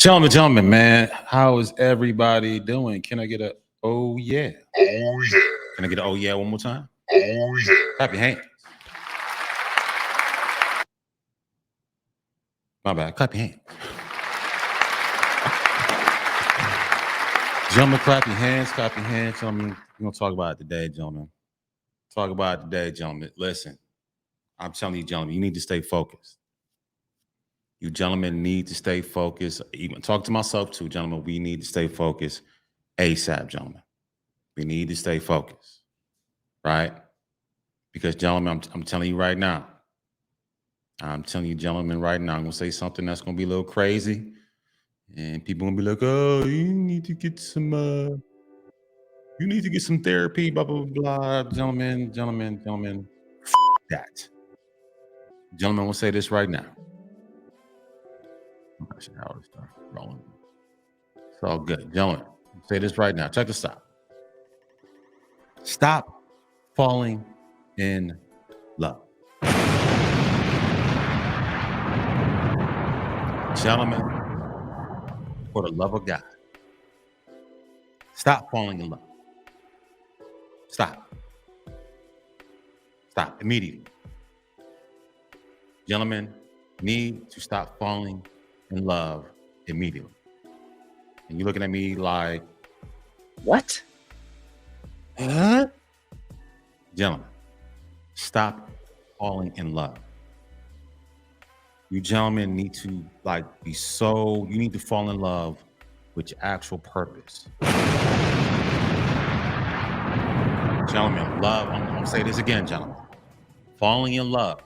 Gentlemen, man, how is everybody doing? Can I get a oh yeah? Oh yeah. Can I get a oh yeah one more time? Oh yeah. Clap your hands. My bad. Clap your hands. Gentlemen, clap your hands. Clap your hands. Gentlemen, we're gonna talk about it today, gentlemen. Talk about it today, gentlemen. Listen, I'm telling you, gentlemen, you need to stay focused. You gentlemen need to stay focused. Even talk to myself too, gentlemen. We need to stay focused ASAP, gentlemen. We need to stay focused, right? Because, gentlemen, I'm telling you right now. I'm telling you, gentlemen, right now, I'm gonna say something that's gonna be a little crazy, and people gonna be like, "Oh, you need to get some therapy." Blah blah blah. Gentlemen. That, gentlemen, will say this right now. I should how to start rolling. It's all good, gentlemen. Say this right now. Check this out. Stop falling in love, gentlemen. For the love of God, stop falling in love. Stop. Stop immediately. Gentlemen need to stop falling in love immediately. And you're looking at me like, What? huh? Gentlemen, stop falling in love. You gentlemen need to you need to fall in love with your actual purpose. Gentlemen, love, I'm gonna say this again, gentlemen. Falling in love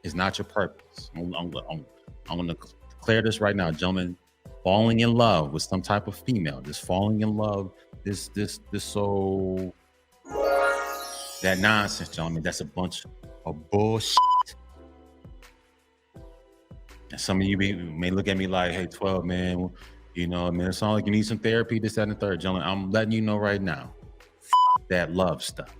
is not your purpose. I'm going to declare this right now, gentlemen. Falling in love with some type of female, just falling in love, this so that nonsense, gentlemen. That's a bunch of bullshit. And some of you may look at me like, "Hey, 12, man, man, it sounds like you need some therapy, this, that, and the third." Gentlemen, I'm letting you know right now, that love stuff.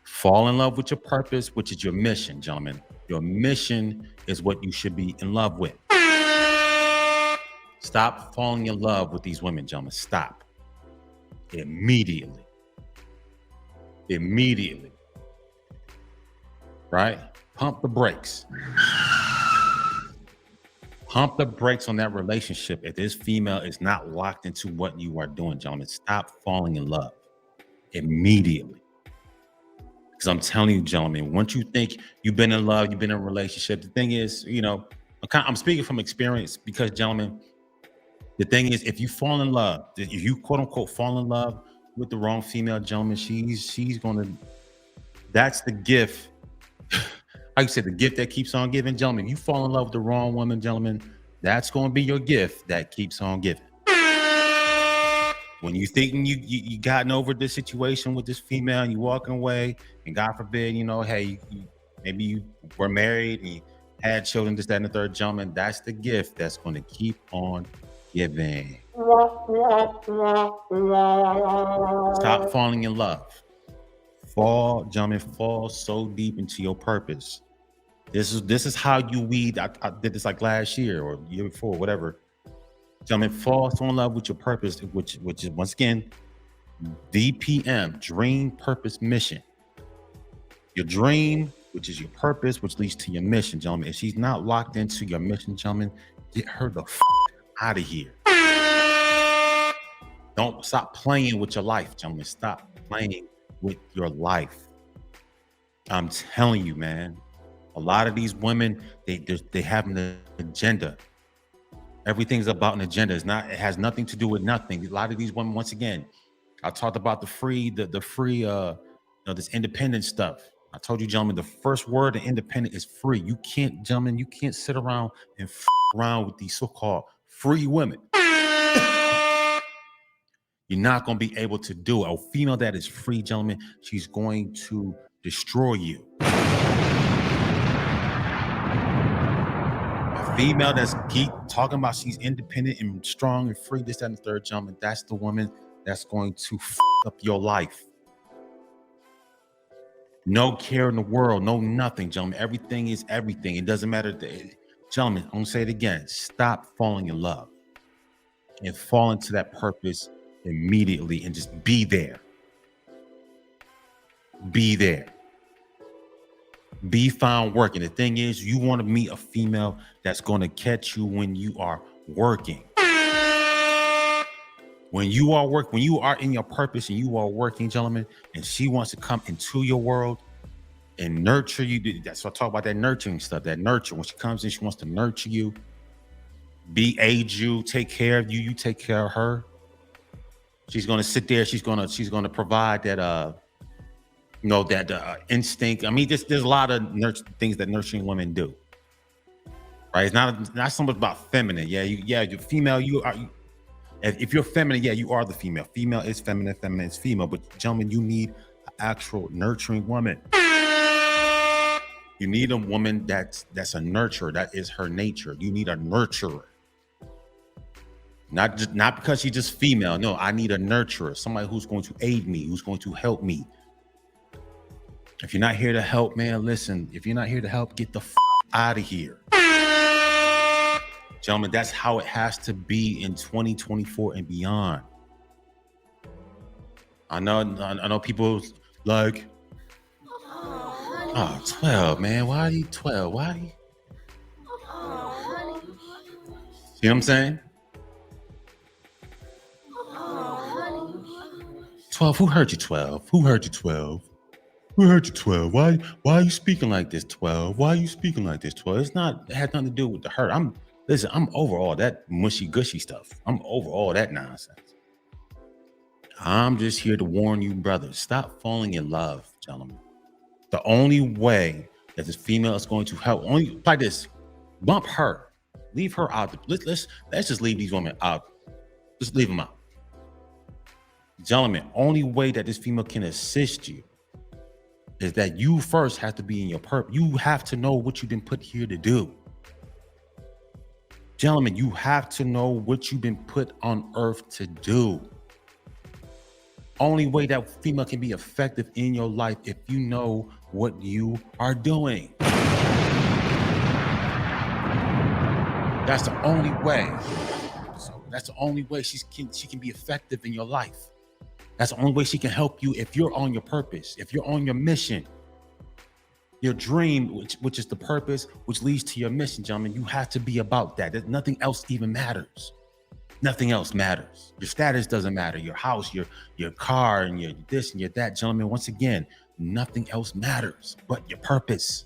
Fall in love with your purpose, which is your mission, gentlemen. Your mission is what you should be in love with. Stop falling in love with these women, gentlemen. Stop. Immediately. Right? Pump the brakes. Pump the brakes on that relationship if this female is not locked into what you are doing, gentlemen. Stop falling in love immediately. Because I'm telling you, gentlemen, once you think you've been in love, you've been in a relationship, the thing is, I'm speaking from experience because, gentlemen, the thing is, if you fall in love, if you quote unquote fall in love with the wrong female, gentlemen, she's gonna. That's the gift. Like you said, the gift that keeps on giving, gentlemen. If you fall in love with the wrong woman, gentlemen, that's going to be your gift that keeps on giving. When you thinking you gotten over this situation with this female and you walking away, and God forbid, hey, maybe you were married and you had children, this, that, and the third, gentlemen, that's the gift that's going to keep on giving. Stop falling in love. Fall so deep into your purpose. This is how you weed. I did this like last year or year before, whatever. Gentlemen, fall so in love with your purpose, which is once again, DPM, dream, purpose, mission. Your dream, which is your purpose, which leads to your mission, gentlemen. If she's not locked into your mission, gentlemen, get her the out of here. Don't stop playing with your life, gentlemen. Stop playing with your life. I'm telling you, man. A lot of these women, they have an agenda. Everything's about an agenda. It has nothing to do with nothing. A lot of these women, once again, I talked about the free, this independent stuff. I told you, gentlemen, the first word of independent is free. You can't sit around and around with these so-called free women. You're not going to be able to do it. A female that is free, gentlemen, she's going to destroy you. A female that's keep talking about she's independent and strong and free, this, that, and the third, gentlemen, that's the woman that's going to up your life. No care in the world, no nothing, gentlemen. Everything is everything. It doesn't matter. Gentlemen, I'm gonna say it again. Stop falling in love and fall into that purpose immediately and just be there. Be there. Be found working. The thing is, you want to meet a female that's going to catch you when you are working. When you are when you are in your purpose and you are working, gentlemen, and she wants to come into your world and nurture you. That's what I talk about, that nurturing stuff, that nurture. When she comes in, she wants to nurture you, aid you, take care of you, you take care of her. She's gonna sit there, she's gonna provide that that instinct. I mean, there's a lot of things that nurturing women do. Right? It's not so much about feminine. Yeah, you're female, you are if you're feminine, yeah, you are the female. Female is feminine, feminine is female. But gentlemen, you need an actual nurturing woman. You need a woman that's a nurturer. That is her nature. You need a nurturer. Not because she's just female. No, I need a nurturer. Somebody who's going to aid me, who's going to help me. If you're not here to help, man, listen. If you're not here to help, get the out of here. Gentlemen, that's how it has to be in 2024 and beyond. I know people like, oh, 12, man. Why are you 12? Why are you? See what I'm saying? 12, who hurt you, 12? Who hurt you, 12? Who hurt you, 12? Why are you speaking like this, 12? Why are you speaking like this, 12? It has nothing to do with the hurt. I'm over all that mushy gushy stuff. I'm over all that nonsense. I'm just here to warn you, brothers. Stop falling in love, gentlemen. The only way that this female is going to help, only like this, bump her, leave her out. Let's just leave these women out. Just leave them out. Gentlemen, only way that this female can assist you is that you first have to be in your purpose. You have to know what you've been put here to do. Gentlemen, you have to know what you've been put on earth to do. Only way that female can be effective in your life if you know what you are doing. That's the only way. So that's the only way she can be effective in your life. That's the only way she can help you if you're on your purpose, if you're on your mission, your dream, which is the purpose, which leads to your mission, gentlemen. You have to be about that. Nothing else even matters. Nothing else matters. Your status doesn't matter. Your house, your car, and your this and your that, gentlemen. Once again, nothing else matters but your purpose.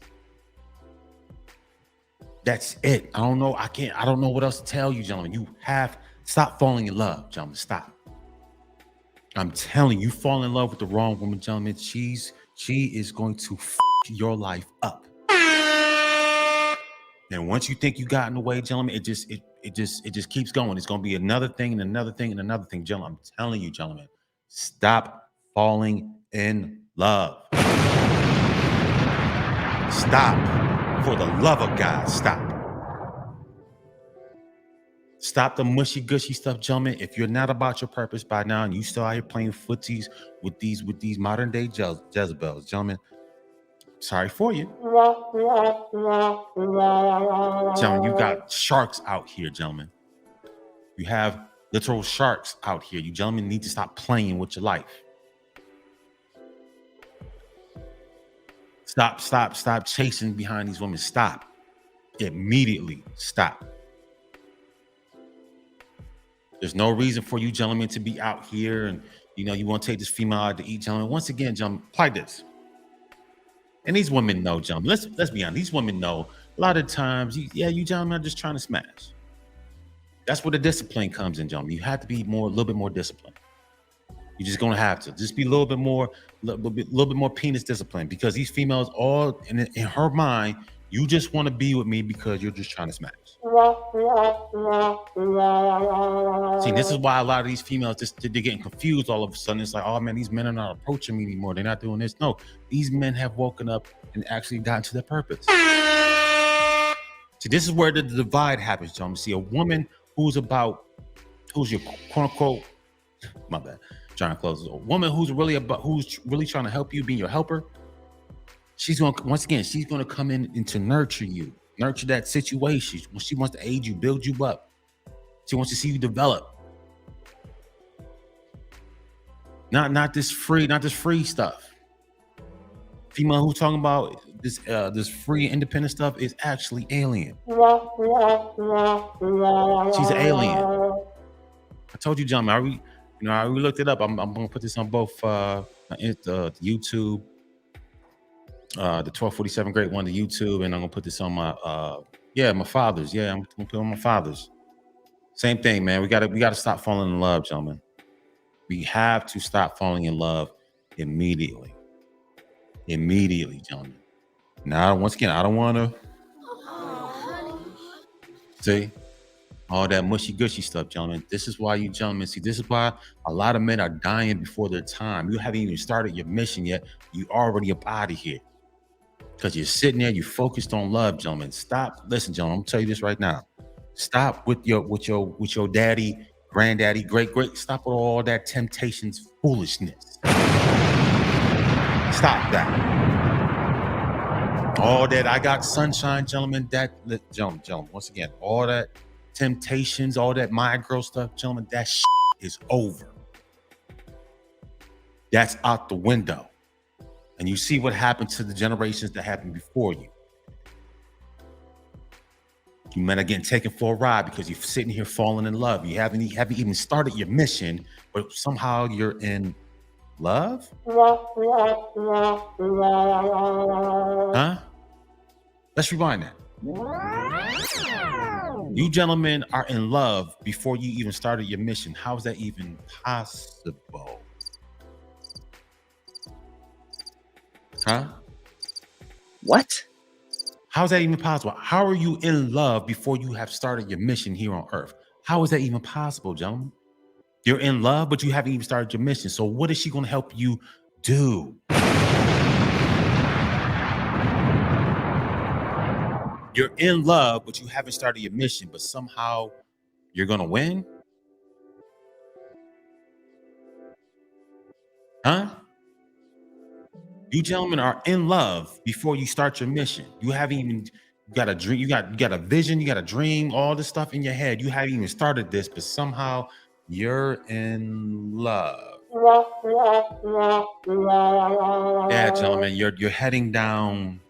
That's it. I don't know what else to tell you, gentlemen. Stop falling in love, gentlemen. Stop. I'm telling you, fall in love with the wrong woman, gentlemen. She is going to your life up. And once you think you got in the way, gentlemen, it just keeps going. It's going to be another thing and another thing and another thing, gentlemen. I'm telling you, gentlemen, stop falling in love. Stop. For the love of God, stop. Stop the mushy gushy stuff, gentlemen. If you're not about your purpose by now and you still out here playing footsies with these modern day Jezebels, gentlemen, sorry for you. Gentlemen, you got sharks out here, gentlemen. You have literal sharks out here. You gentlemen need to stop playing with your life. Stop chasing behind these women. Stop. Immediately stop. There's no reason for you gentlemen to be out here and you want to take this female out to eat, gentlemen. Once again, gentlemen, apply this. And these women know, gentlemen. Let's be honest. These women know a lot of times, you gentlemen are just trying to smash. That's where the discipline comes in, gentlemen. You have to be a little bit more disciplined. You're just gonna have to just be a little bit more penis discipline, because these females, all in her mind, you just want to be with me because you're just trying to smash. See, this is why a lot of these females they're getting confused all of a sudden. It's like, oh man, these men are not approaching me anymore. They're not doing this. No, these men have woken up and actually gotten to their purpose. See, this is where the divide happens, gentlemen. See, a woman who's your quote unquote, my bad, trying to close this. A woman who's really trying to help you, being your helper. She's going to come in and to nurture you. Nurture that situation. She wants to aid you, build you up. She wants to see you develop. Not this free stuff. Female who's talking about this free independent stuff is actually alien. She's an alien. I told you, John. I looked it up. I'm gonna put this on both YouTube, the 1247 Great One to YouTube, and I'm gonna put this on my my father's. Yeah, I'm gonna put it on my father's. Same thing, man. We gotta stop falling in love, gentlemen. We have to stop falling in love immediately. Immediately, gentlemen. Now, once again, I don't want to see all that mushy gushy stuff, gentlemen. This is why you gentlemen see. This is why a lot of men are dying before their time. You haven't even started your mission yet. You already up out of here because you're sitting there. You're focused on love, gentlemen. Stop. Listen, gentlemen. I'm gonna tell you this right now. Stop with your daddy, granddaddy, great. Stop with all that temptations, foolishness. Stop that. All that I got sunshine, gentlemen. Gentlemen, once again, all that temptations, all that my girl stuff, gentlemen, that shit is over. That's out the window. And you see what happened to the generations that happened before you. You men are getting taken for a ride because you're sitting here falling in love. You haven't even started your mission, but somehow you're in love? Huh? Let's rewind that. You gentlemen are in love before you even started your mission. How is that even possible? Huh? What? How is that even possible? How are you in love before you have started your mission here on Earth? How is that even possible, gentlemen? You're in love, but you haven't even started your mission. So what is she going to help you do? You're in love, but you haven't started your mission, but somehow you're going to win? Huh? You gentlemen are in love before you start your mission. You haven't even got a dream. You got a vision. You got a dream. All this stuff in your head. You haven't even started this, but somehow you're in love. Yeah, gentlemen, you're heading down.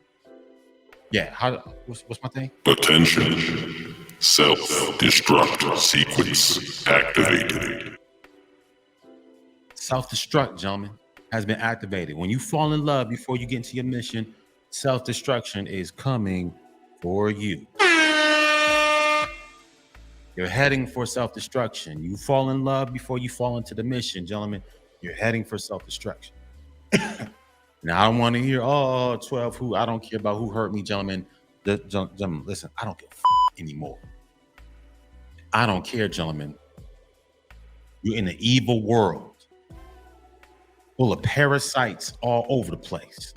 Yeah. What's my thing? Attention. Self-destruct sequence activated. Self-destruct, gentlemen, has been activated. When you fall in love before you get into your mission, self-destruction is coming for you. You're heading for self-destruction. You fall in love before you fall into the mission, gentlemen. You're heading for self-destruction. Now, I don't want to hear, 12 who, I don't care about who hurt me, gentlemen. Gentlemen, listen, I don't give a anymore. I don't care, gentlemen. You're in an evil world full of parasites all over the place.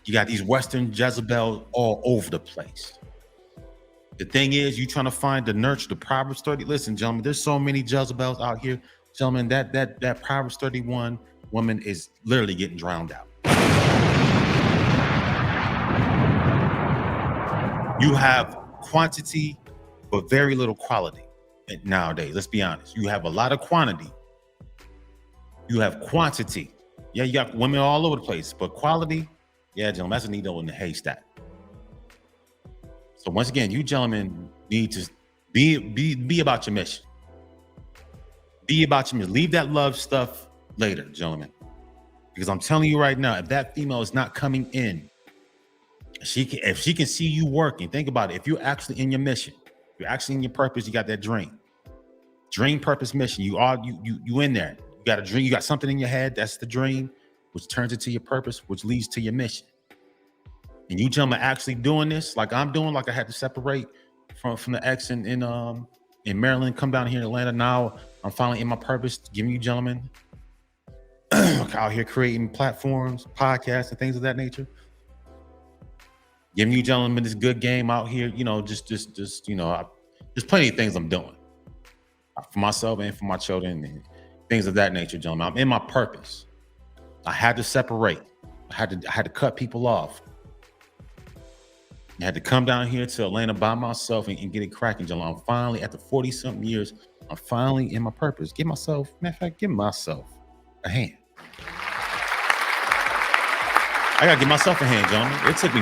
You got these Western Jezebels all over the place. The thing is, you trying to find the nurture, the Proverbs 30. Listen, gentlemen, there's so many Jezebels out here. Gentlemen, that Proverbs 31 woman is literally getting drowned out. You have quantity, but very little quality nowadays. Let's be honest. You have a lot of quantity. You have quantity. Yeah, you got women all over the place, but quality, yeah, gentlemen, that's a needle in the haystack. So once again, you gentlemen need to be about your mission. Be about your mission. Leave that love stuff later, gentlemen. Because I'm telling you right now, if that female is not coming in, if she can see you working, think about it. If you're actually in your mission, you're actually in your purpose, you got that dream, purpose, mission. You in there. You got a dream. You got something in your head. That's the dream, which turns into your purpose, which leads to your mission. And you gentlemen actually doing this, like I'm doing, like I had to separate from the ex in Maryland, come down here in Atlanta. Now I'm finally in my purpose, giving you gentlemen out here creating platforms, podcasts, and things of that nature. Giving you gentlemen this good game out here, just there's plenty of things I'm doing for myself and for my children and things of that nature, gentlemen. I'm in my purpose. I had to separate. I had to cut people off. I had to come down here to Atlanta by myself and get it cracking, gentlemen. I'm finally, after 40 something years, I'm finally in my purpose. Give myself, matter of fact, give myself a hand. I gotta give myself a hand, gentlemen. It took me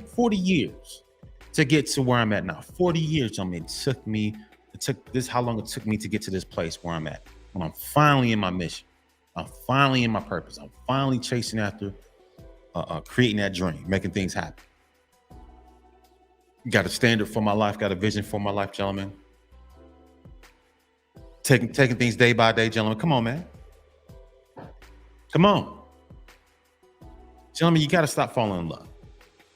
40 years to get to where I'm at now. 40 years, gentlemen. It took this how long it took me to get to this place where I'm at. When I'm finally in my mission. I'm finally in my purpose. I'm finally chasing after creating that dream, making things happen. Got a standard for my life, got a vision for my life, gentlemen. Taking things day by day, gentlemen. Come on, man. Come on. Gentlemen, you got to stop falling in love.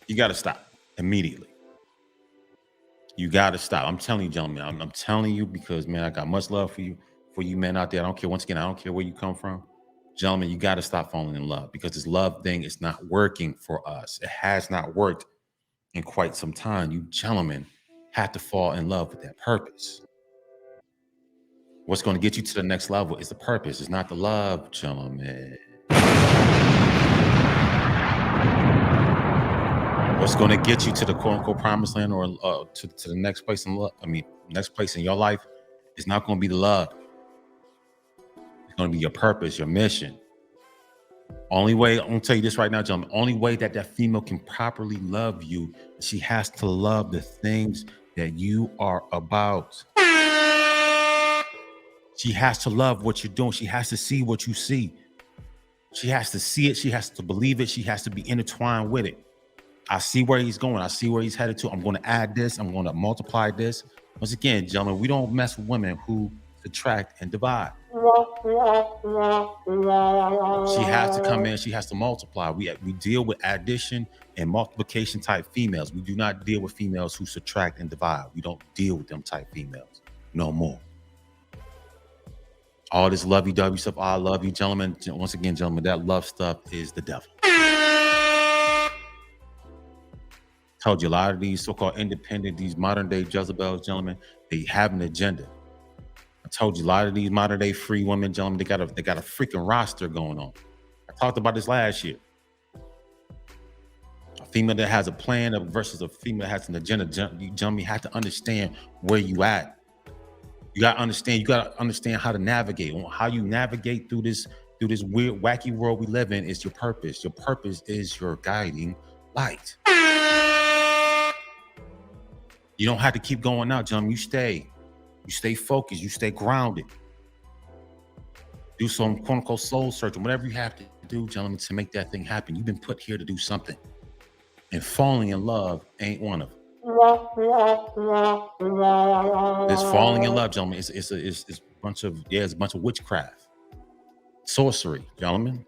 You got to stop immediately. You got to stop. I'm telling you, gentlemen. I'm telling you because, man, I got much love for you men out there. I don't care. Once again, I don't care where you come from. Gentlemen, you got to stop falling in love because this love thing is not working for us. It has not worked in quite some time. You gentlemen have to fall in love with that purpose. What's going to get you to the next level is the purpose. It's not the love, gentlemen. What's going to get you to the quote unquote promised land or to the next place in love? Next place in your life is not going to be the love. It's going to be your purpose, your mission. Only way, I'm going to tell you this right now, gentlemen, only way that female can properly love you, she has to love the things that you are about. She has to love what you're doing. She has to see what you see. She has to see it. She has to believe it. She has to be intertwined with it. I see where he's going. I see where he's headed to. I'm going to add this. I'm going to multiply this. Once again, gentlemen, we don't mess with women who subtract and divide. She has to come in. She has to multiply. We deal with addition and multiplication type females. We do not deal with females who subtract and divide. We don't deal with them type females no more. All this lovey-dovey stuff, I love you, gentlemen. Once again, gentlemen, that love stuff is the devil. Told you a lot of these so-called independent, these modern-day Jezebels, gentlemen, they have an agenda. I told you a lot of these modern-day free women, gentlemen, they got a freaking roster going on. I talked about this last year. A female that has a plan versus a female that has an agenda. You gentlemen have to understand where you at. You gotta understand how to navigate. How you navigate through this weird, wacky world we live in is your purpose. Your purpose is your guiding light. You don't have to keep going out, gentlemen. You stay focused, you stay grounded. Do some quote unquote soul searching, whatever you have to do, gentlemen, to make that thing happen. You've been put here to do something. And falling in love ain't one of them. This falling in love, gentlemen, it's a bunch of witchcraft, sorcery, gentlemen.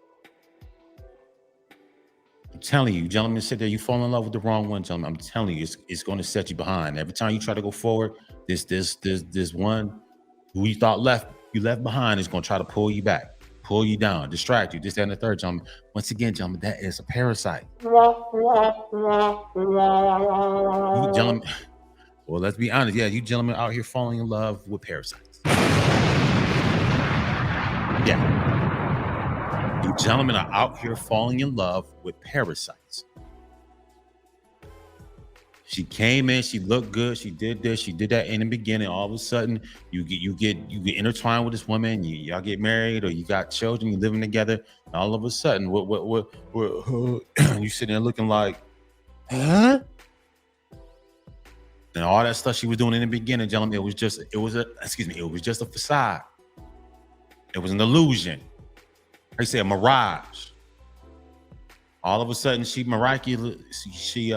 I'm telling you, gentlemen, sit there. You fall in love with the wrong one, gentlemen. I'm telling you, it's going to set you behind. Every time you try to go forward, this one who you thought you left behind is going to try to pull you back, pull you down, distract you. This, that, and the third, gentlemen. Once again, gentlemen, that is a parasite. You gentlemen, well, let's be honest. Yeah, you gentlemen out here falling in love with parasites. Yeah. You gentlemen are out here falling in love with parasites. She came in, she looked good, she did this, she did that in the beginning. All of a sudden, you get intertwined with this woman. Y'all get married, or you got children, you living together. And all of a sudden, what you sitting there looking like, huh? And all that stuff she was doing in the beginning, gentlemen, it was just a facade. It was an illusion. They say a mirage. All of a sudden, she miraculously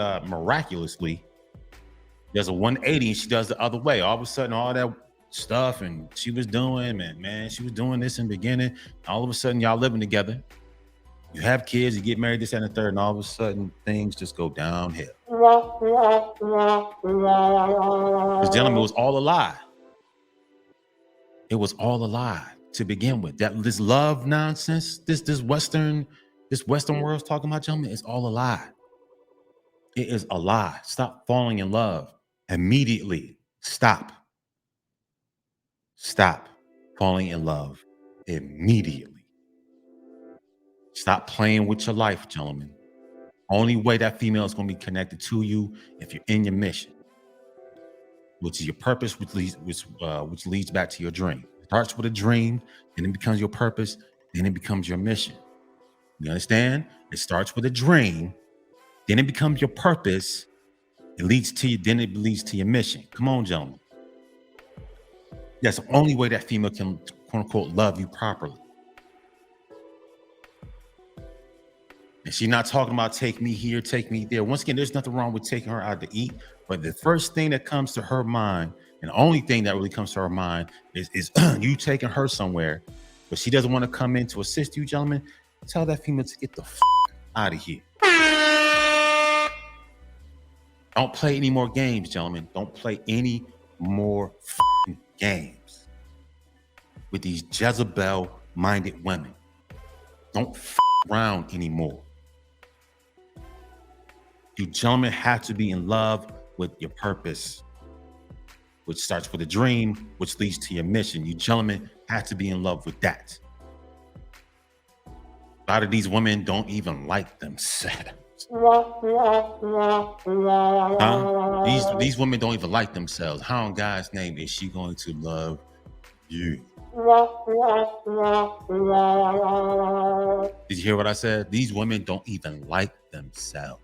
does a 180 and she does the other way. All of a sudden, all that stuff and she was doing, she was doing this in the beginning. All of a sudden, y'all living together. You have kids, you get married, this and the third, and all of a sudden, things just go downhill. This gentleman, it was all a lie. It was all a lie to begin with. This love nonsense, this Western world's talking about, gentlemen, it's all a lie. It is a lie. Stop falling in love immediately. Stop falling in love immediately. Stop playing with your life, gentlemen. Only way that female is going to be connected to you if you're in your mission, which is your purpose, which leads back to your dream. It starts with a dream, then it becomes your purpose, then it becomes your mission. You understand? It starts with a dream, then it becomes your purpose. It leads to you, then it leads to your mission. Come on, gentlemen. That's the only way that female can, quote unquote, love you properly. And she's not talking about take me here, take me there. Once again, there's nothing wrong with taking her out to eat. But the first thing that comes to her mind, and the only thing that really comes to her mind is you taking her somewhere, but she doesn't want to come in to assist you, gentlemen. Tell that female to get the out of here. Don't play any more games, gentlemen. Don't play any more games with these Jezebel-minded women. Don't around anymore. You gentlemen have to be in love with your purpose, which starts with a dream, which leads to your mission. You gentlemen have to be in love with that. A lot of these women don't even like themselves. These women don't even like themselves. How in God's name is she going to love you? Did you hear what I said? These women don't even like themselves.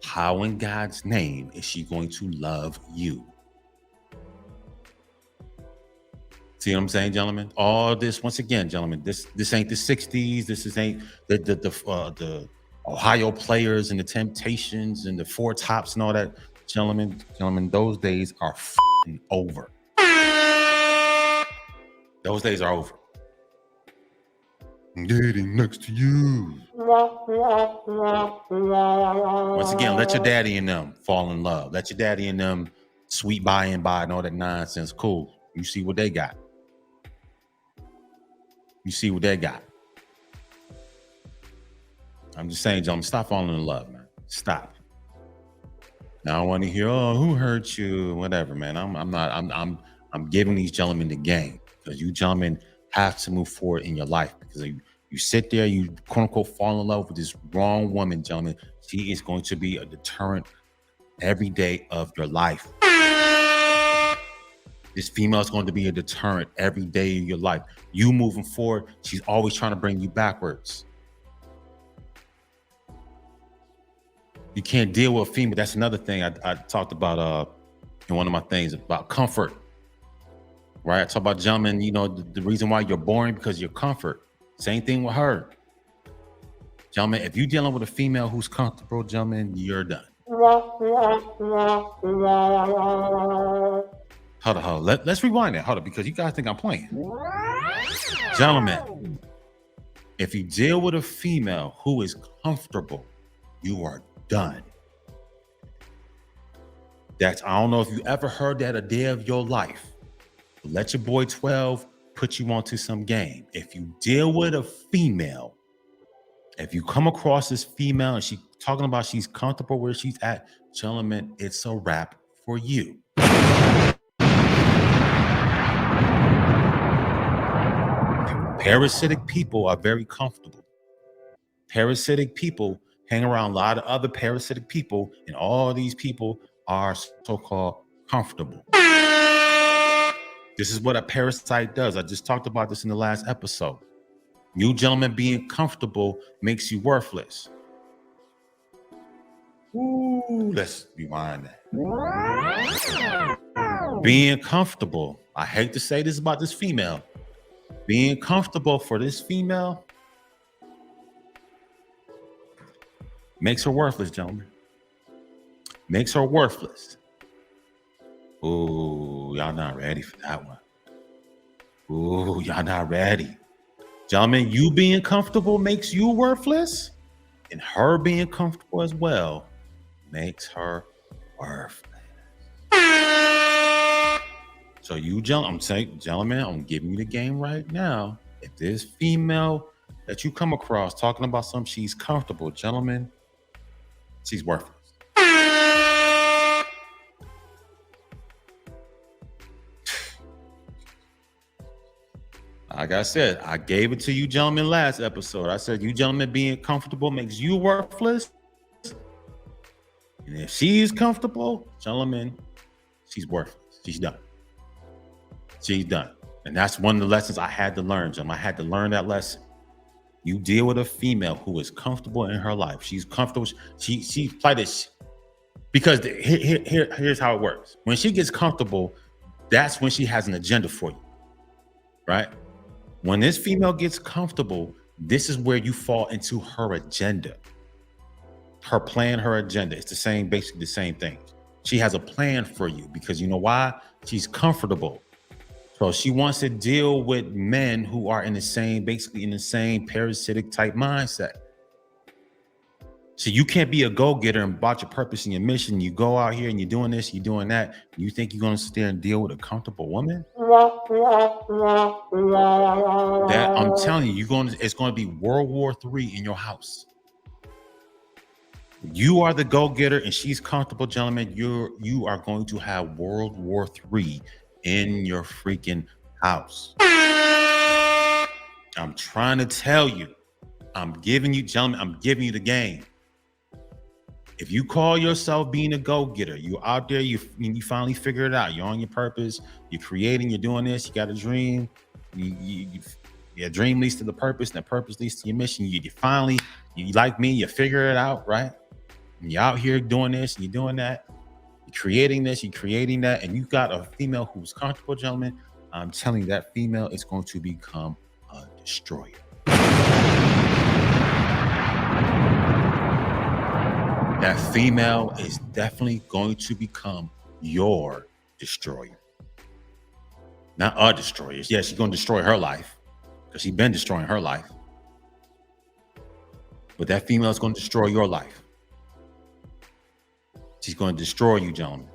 How in God's name is she going to love you? See what I'm saying, gentlemen? All this, once again, gentlemen, this ain't the 60s. This ain't the Ohio Players and the Temptations and the Four Tops and all that. Gentlemen, those days are over. Those days are over. I'm getting next to you. Once again, let your daddy and them fall in love. Let your daddy and them sweet by and by and all that nonsense. Cool. You see what they got. You see what they got. I'm just saying, gentlemen, stop falling in love, man. Stop. Now I don't want to hear, oh, who hurt you? Whatever, man. I'm giving these gentlemen the game, because you gentlemen have to move forward in your life, because you sit there, you quote unquote fall in love with this wrong woman, gentlemen. She is going to be a deterrent every day of your life. This female is going to be a deterrent every day of your life. You moving forward, she's always trying to bring you backwards. You can't deal with a female. That's another thing I talked about in one of my things about comfort. Right? I talk about gentlemen, you know, the reason why you're boring because of your comfort. Same thing with her. Gentlemen, if you're dealing with a female who's comfortable, gentlemen, you're done. Hold on. Let's rewind that. Hold on, because you guys think I'm playing. Gentlemen, if you deal with a female who is comfortable, you are done. I don't know if you ever heard that a day of your life. Let your boy 12 put you onto some game. If you deal with a female, if you come across this female and she's talking about she's comfortable where she's at, gentlemen, it's a wrap for you. Parasitic people are very comfortable. Parasitic people hang around a lot of other parasitic people, and all these people are so-called comfortable. This is what a parasite does. I just talked about this in the last episode. You gentlemen being comfortable makes you worthless. Ooh, let's rewind that. Being comfortable. I hate to say this about this female. Being comfortable for this female makes her worthless, gentlemen. Makes her worthless. Ooh, y'all not ready for that one. Ooh, y'all not ready. Gentlemen, you being comfortable makes you worthless, and her being comfortable as well makes her worthless. So you I'm saying, gentlemen, I'm giving you the game right now. If this female that you come across talking about something she's comfortable, gentlemen, she's worthless. Like I said, I gave it to you gentlemen last episode. I said, you gentlemen being comfortable makes you worthless. And if she's comfortable, gentlemen, she's worthless. She's done. She's done. And that's one of the lessons I had to learn, gentlemen. I had to learn that lesson. You deal with a female who is comfortable in her life. She's comfortable. She's like this. Because here's how it works. When she gets comfortable, that's when she has an agenda for you. Right? When this female gets comfortable, this is where you fall into her agenda. Her plan, her agenda. It's the same, basically the same thing. She has a plan for you because you know why? She's comfortable. So she wants to deal with men who are basically in the same parasitic type mindset. So you can't be a go-getter and about your purpose and your mission. You go out here and you're doing this, you're doing that. You think you're going to sit there and deal with a comfortable woman? That I'm telling you, it's going to be World War III in your house. You are the go-getter and she's comfortable, gentlemen. You are going to have World War III in your freaking house. I'm trying to tell you. I'm giving you, gentlemen, I'm giving you the game. If you call yourself being a go-getter, you're out there, you finally figure it out. You're on your purpose. You're creating. You're doing this. You got a dream. Your dream leads to the purpose, and the purpose leads to your mission. You finally, like me, you figure it out, right? And you're out here doing this, and you're doing that. You're creating this, you're creating that, and you got a female who's comfortable, gentlemen. I'm telling you, that female is going to become a destroyer. That female is definitely going to become your destroyer. Not a destroyer. Yeah, she's going to destroy her life because she's been destroying her life. But that female is going to destroy your life. She's going to destroy you, gentlemen.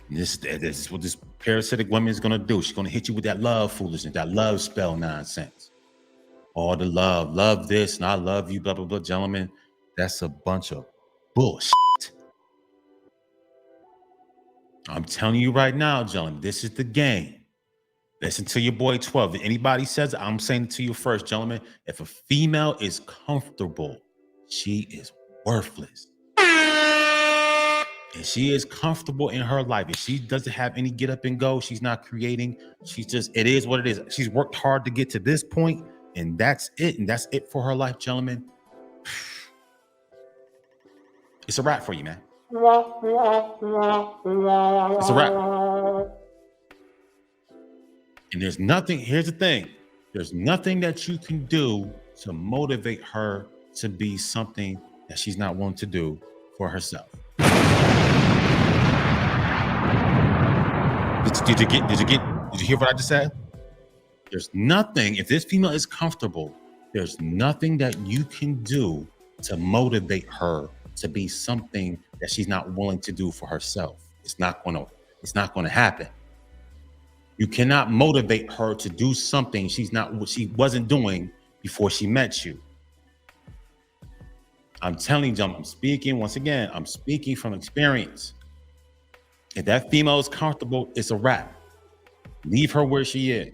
And this is what this parasitic woman is going to do. She's going to hit you with that love foolishness, that love spell nonsense. All the love this, and I love you, blah, blah, blah. Gentlemen, that's a bunch of bullshit. I'm telling you right now, gentlemen, this is the game. Listen to your boy 12. If anybody says it, I'm saying it to you first, gentlemen. If a female is comfortable, she is worthless. And she is comfortable in her life. If she doesn't have any get up and go, she's not creating. She's just, it is what it is. She's worked hard to get to this point, and that's it. And that's it for her life, gentlemen. It's a wrap for you, man. It's a wrap. And there's nothing, here's the thing. There's nothing that you can do to motivate her to be something that she's not willing to do for herself. Did you hear what I just said? There's nothing, if this female is comfortable, there's nothing that you can do to motivate her to be something that she's not willing to do for herself. It's not going to happen. You cannot motivate her to do something she wasn't doing before she met you. I'm telling you, I'm speaking from experience. If that female is comfortable, it's a wrap. Leave her where she is.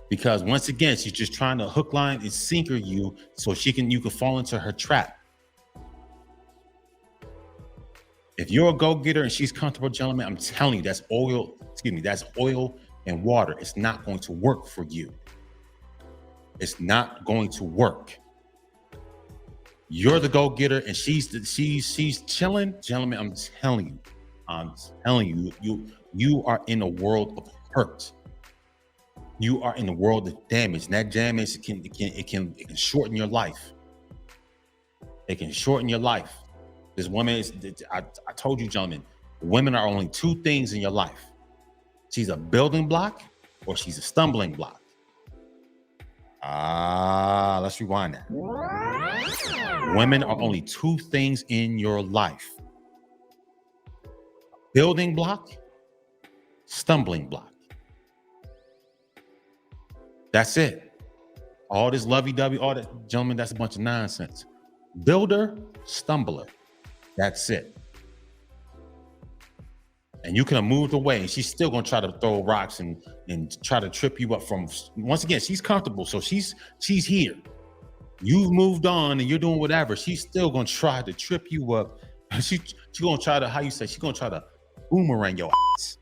Because once again, she's just trying to hook, line, and sinker you so you can fall into her trap. If you're a go-getter and she's comfortable, gentlemen, I'm telling you, that's oil and water. It's not going to work for you. It's not going to work. You're the go-getter and she's chilling, gentlemen. I'm telling you, you are in a world of hurt. You are in the world of damage. And that damage can shorten your life. It can shorten your life. This woman is, I told you, gentlemen, women are only two things in your life. She's a building block or she's a stumbling block. Let's rewind that. Women are only two things in your life. Building block, stumbling block. That's it. All this lovey-dovey, all that, gentlemen, that's a bunch of nonsense. Builder, stumbler. That's it. and you can have moved away, and she's still gonna try to throw rocks and try to trip you up from. Once again, she's comfortable, so she's here. You've moved on and you're doing whatever. She's still gonna try to trip you up. She gonna try to, how you say, she's gonna try to boomerang your ass.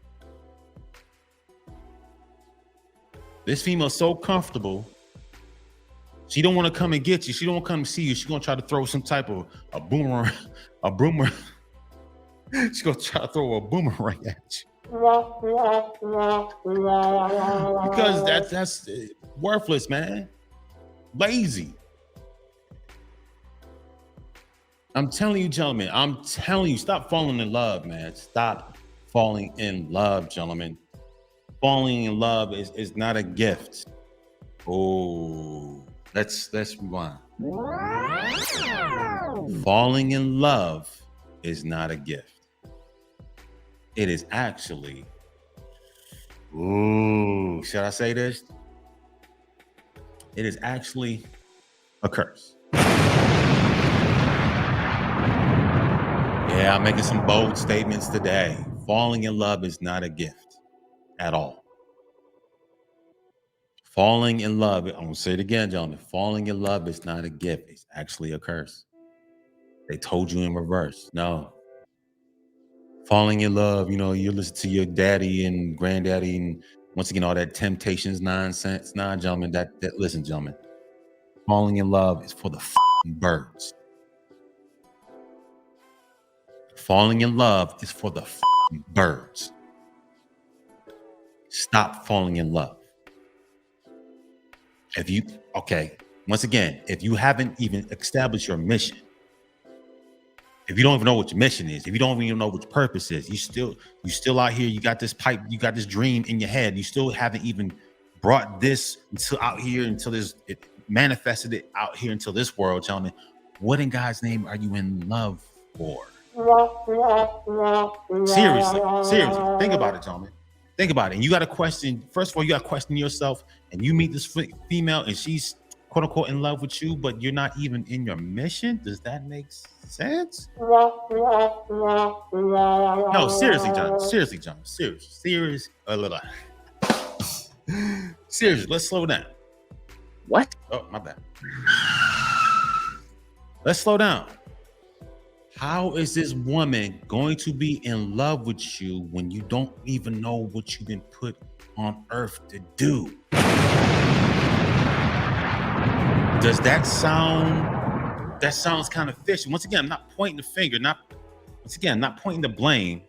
This female's so comfortable. She don't want to come and get you. She don't want to come and see you. She's gonna try to throw some type of a boomerang. She's gonna try to throw a boomerang at you. Because that's worthless, man. Lazy. I'm telling you, gentlemen, I'm telling you, stop falling in love, man. Stop falling in love, gentlemen. Falling in love is not a gift. Oh, let's rewind. Falling in love is not a gift. It is actually, ooh, should I say this? It is actually a curse. Yeah, I'm making some bold statements today. Falling in love is not a gift at all. Falling in love, I'm gonna say it again, gentlemen. Falling in love is not a gift. It's actually a curse. They told you in reverse. No. Falling in love, you listen to your daddy and granddaddy and once again, all that Temptations nonsense. Nah, gentlemen, listen, gentlemen. Falling in love is for the birds. Falling in love is for the birds. Stop falling in love. Once again, if you haven't even established your mission, if you don't even know what your mission is, if you don't even know what your purpose is, you still out here, you got this pipe, you got this dream in your head, you still haven't even brought this until out here, until it manifested it out here until this world, gentlemen. What in God's name are you in love for? Seriously, think about it, gentlemen. Think about it. And you got to question, first of all, you got to question yourself, and you meet this female and she's quote unquote in love with you, but you're not even in your mission. Does that make sense? No, seriously, John. Serious, a little. Seriously, let's slow down. What? Oh, my bad. Let's slow down. How is this woman going to be in love with you when you don't even know what you've been put on earth to do? Does that sounds kind of fishy? Once again, I'm not pointing the finger, not pointing the blame.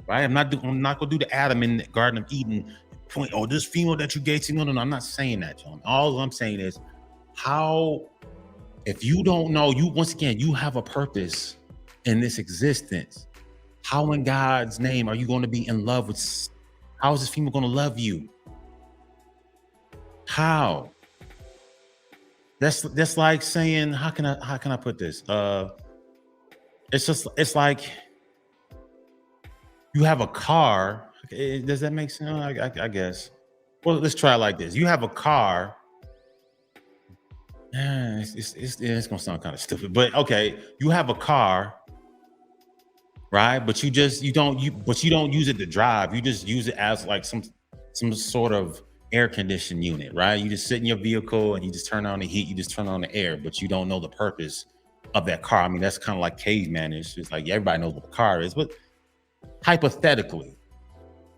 Right? I'm not gonna do the Adam in the Garden of Eden point, oh, this female that you gave to. No, I'm not saying that, John. All I'm saying is if you don't know, you have a purpose in this existence. How in God's name are you going to be in love with? How is this female going to love you? How? That's like saying, how can I put this? It's like you have a car. Does that make sense? I guess. Well, let's try it like this. You have a car. It's gonna sound kind of stupid, but okay, you have a car, right? But you don't use it to drive. You just use it as like some sort of air conditioning unit, right? You just sit in your vehicle and you just turn on the heat, you just turn on the air, but you don't know the purpose of that car. I mean, that's kind of like caveman-ish. It's like everybody knows what the car is, but hypothetically,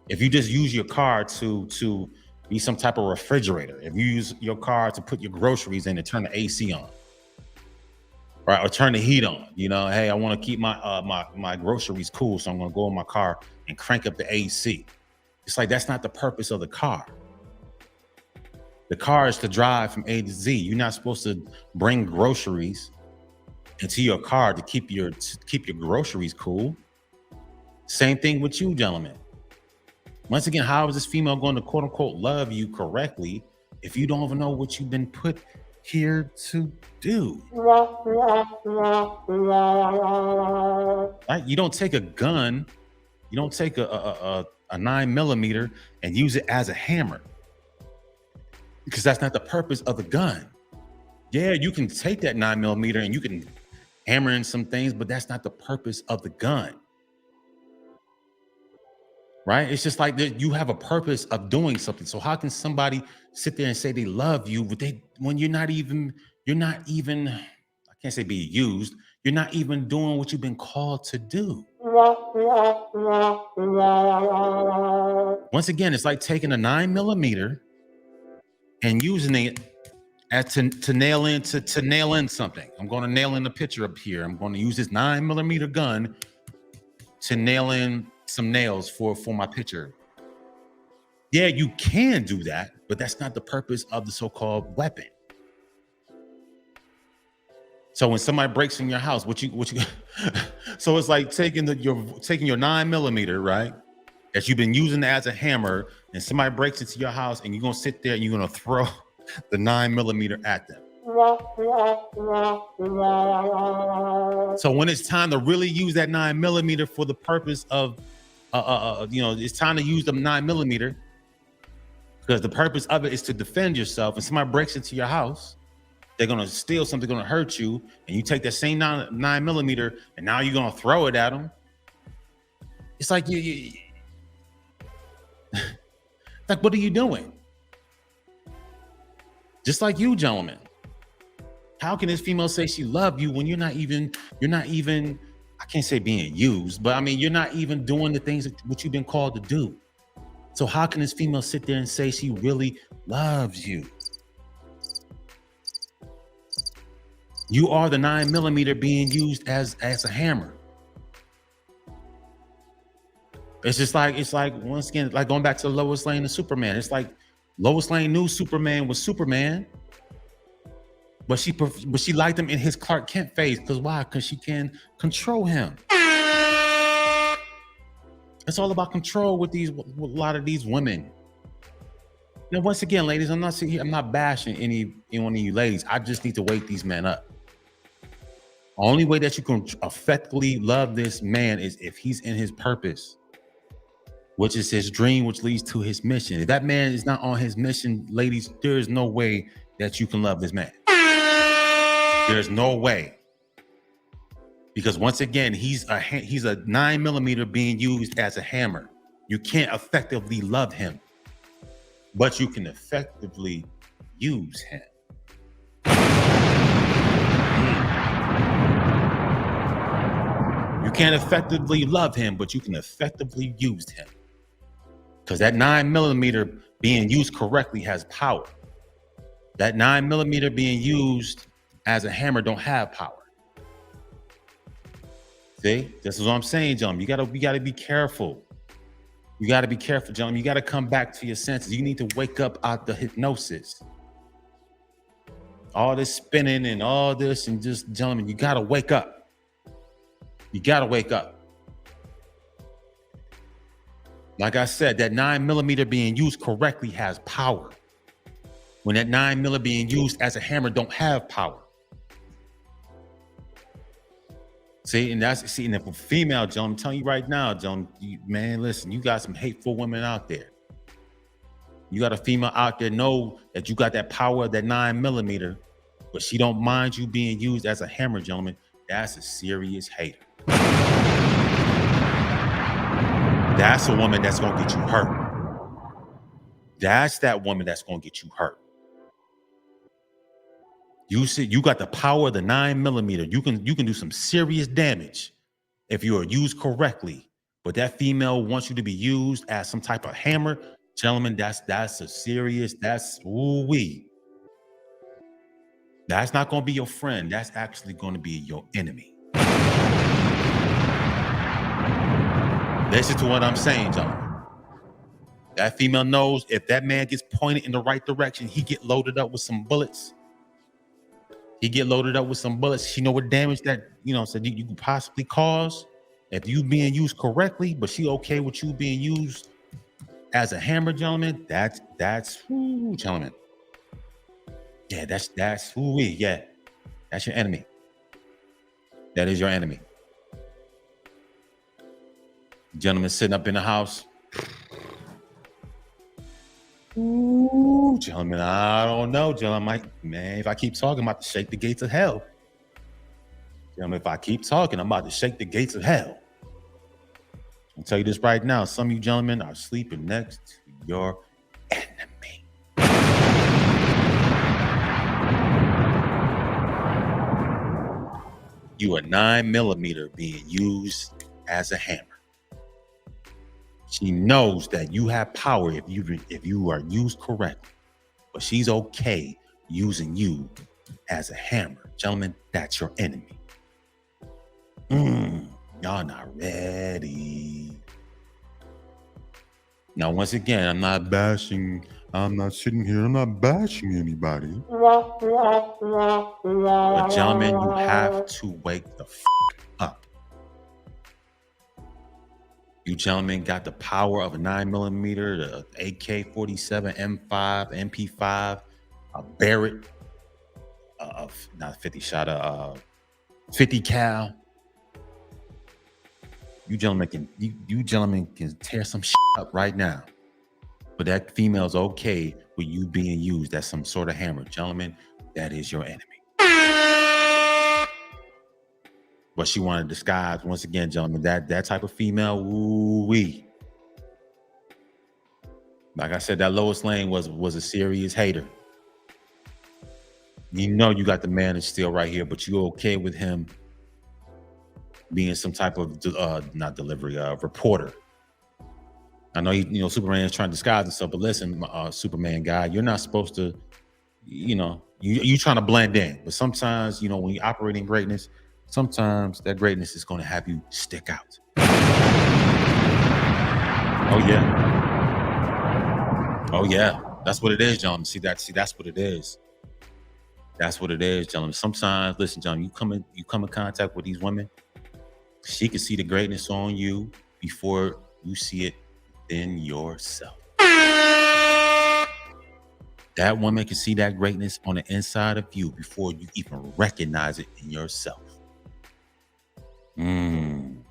if you just use your car to be some type of refrigerator, if you use your car to put your groceries in and turn the AC on, right, or turn the heat on, hey, I want to keep my groceries cool, so I'm going to go in my car and crank up the AC. It's like that's not the purpose of the car. The car is to drive from A to Z. You're not supposed to bring groceries into your car to keep your groceries cool. Same thing with you, gentlemen. Once again, how is this female going to quote unquote love you correctly if you don't even know what you've been put here to do? Right? You don't take a gun, you don't take a 9mm and use it as a hammer, because that's not the purpose of the gun. Yeah, you can take that 9mm and you can hammer in some things, but that's not the purpose of the gun. right? It's just like you have a purpose of doing something. So how can somebody sit there and say they love you, but when you're not even, I can't say being used, you're not even doing what you've been called to do. Once again, it's like taking a 9mm and using it to nail in something. I'm going to nail in the picture up here. I'm going to use this 9mm gun to nail in some nails for my picture. Yeah, you can do that, but that's not the purpose of the so-called weapon. So when somebody breaks in your house, what you so it's like taking your 9mm, right? That you've been using as a hammer, and somebody breaks into your house, and you're gonna sit there and you're gonna throw the 9mm at them. So when it's time to really use that 9mm for the purpose of it's time to use the 9mm, because the purpose of it is to defend yourself, and somebody breaks into your house, they're gonna steal something, gonna hurt you, and you take that same 9mm, and now you're gonna throw it at them. It's like like, what are you doing? Just like you, gentlemen. How can this female say she love you when you're not even, I can't say being used, but I mean, you're not even doing the things what you've been called to do. So how can this female sit there and say she really loves you? You are the 9mm being used as a hammer. It's like once again, like going back to Lois Lane and Superman. It's like Lois Lane knew Superman was Superman, but she liked him in his Clark Kent phase. Because why? Because she can control him. It's all about control with a lot of these women. Now, once again, ladies, I'm not bashing any one of you ladies. I just need to wake these men up. Only way that you can effectively love this man is if he's in his purpose, which is his dream, which leads to his mission. If that man is not on his mission, ladies, there is no way that you can love this man. There's no way. Because once again, he's a 9mm being used as a hammer. You can't effectively love him, but you can effectively use him. You can't effectively love him, but you can effectively use him. Because that 9mm being used correctly has power. That 9mm being used as a hammer don't have power. See, this is what I'm saying, gentlemen. You gotta be careful. You gotta be careful, gentlemen. You gotta come back to your senses. You need to wake up out the hypnosis. All this spinning and all this, and just, gentlemen, you gotta wake up. You gotta wake up. Like I said, that 9mm being used correctly has power. When that 9mm being used as a hammer don't have power. See, and if a female, gentlemen, I'm telling you right now, gentlemen, man, listen, you got some hateful women out there. You got a female out there, know that you got that power of that 9mm, but she don't mind you being used as a hammer, gentlemen. That's a serious hater. That's a woman that's gonna get you hurt. That's that woman that's gonna get you hurt. You see, you got the power of the 9mm. You can do some serious damage if you are used correctly. But that female wants you to be used as some type of hammer, gentlemen. That's a serious. That's ooh-wee. That's not gonna be your friend. That's actually gonna be your enemy. Listen to what I'm saying, gentlemen. That female knows if that man gets pointed in the right direction, he get loaded up with some bullets. She know what damage that, so you could possibly cause if you being used correctly, but she okay with you being used as a hammer, gentlemen. That's gentlemen. Yeah, that's yeah. That's your enemy. That is your enemy. Gentlemen sitting up in the house. Ooh, gentlemen, I don't know, gentlemen. Man, if I keep talking, I'm about to shake the gates of hell. Gentlemen, if I keep talking, I'm about to shake the gates of hell. I'll tell you this right now. Some of you gentlemen are sleeping next to your enemy. You are 9mm being used as a hammer. She knows that you have power if you are used correctly, but she's okay using you as a hammer. Gentlemen, that's your enemy. Y'all not ready. Now, once again, I'm not sitting here, I'm not bashing anybody. But gentlemen, you have to wake the up. You gentlemen got the power of a 9mm, the AK-47, M5, MP5, a Barrett, not 50 shot, 50 cal. You gentlemen can tear some shit up right now. But that female's okay with you being used as some sort of hammer. Gentlemen, that is your enemy. But she wanted to disguise, once again, gentlemen, that type of female, ooh-wee. Like I said, that Lois Lane was a serious hater. You know you got the man that's still right here, but you okay with him being some type of reporter. I know Superman is trying to disguise himself, but listen, Superman guy, you're not supposed to, you trying to blend in. But sometimes, when you operate in greatness, sometimes that greatness is going to have you stick out. Oh yeah, that's what it is, gentlemen. See, that's what it is. That's what it is, gentlemen. Sometimes, listen, gentlemen, you come in contact with these women. She can see the greatness on you before you see it in yourself. That woman can see that greatness on the inside of you before you even recognize it in yourself. I'm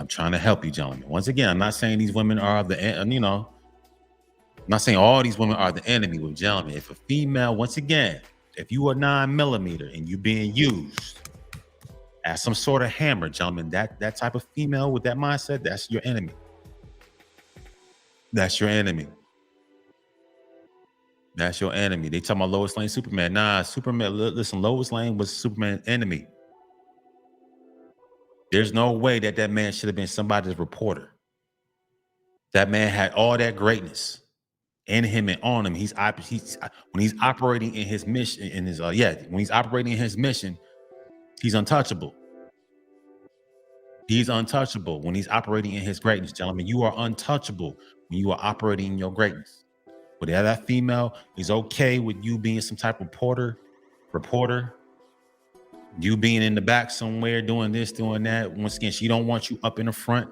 trying to help you, gentlemen. Once again, I'm not saying these women are I'm not saying all these women are the enemy, with gentlemen. If a female, once again, if you are 9mm and you being used as some sort of hammer, gentlemen, that type of female with that mindset, that's your enemy. That's your enemy. That's your enemy. They talking about Lois Lane, Superman. Nah, Superman, listen, Lois Lane was Superman's enemy. There's no way that man should have been somebody's reporter. That man had all that greatness in him and on him. When he's operating in his mission, when he's operating in his mission, he's untouchable. He's untouchable when he's operating in his greatness, gentlemen. You are untouchable when you are operating in your greatness. But that female is okay with you being some type of reporter, you being in the back somewhere doing this, doing that. Once again, she don't want you up in the front.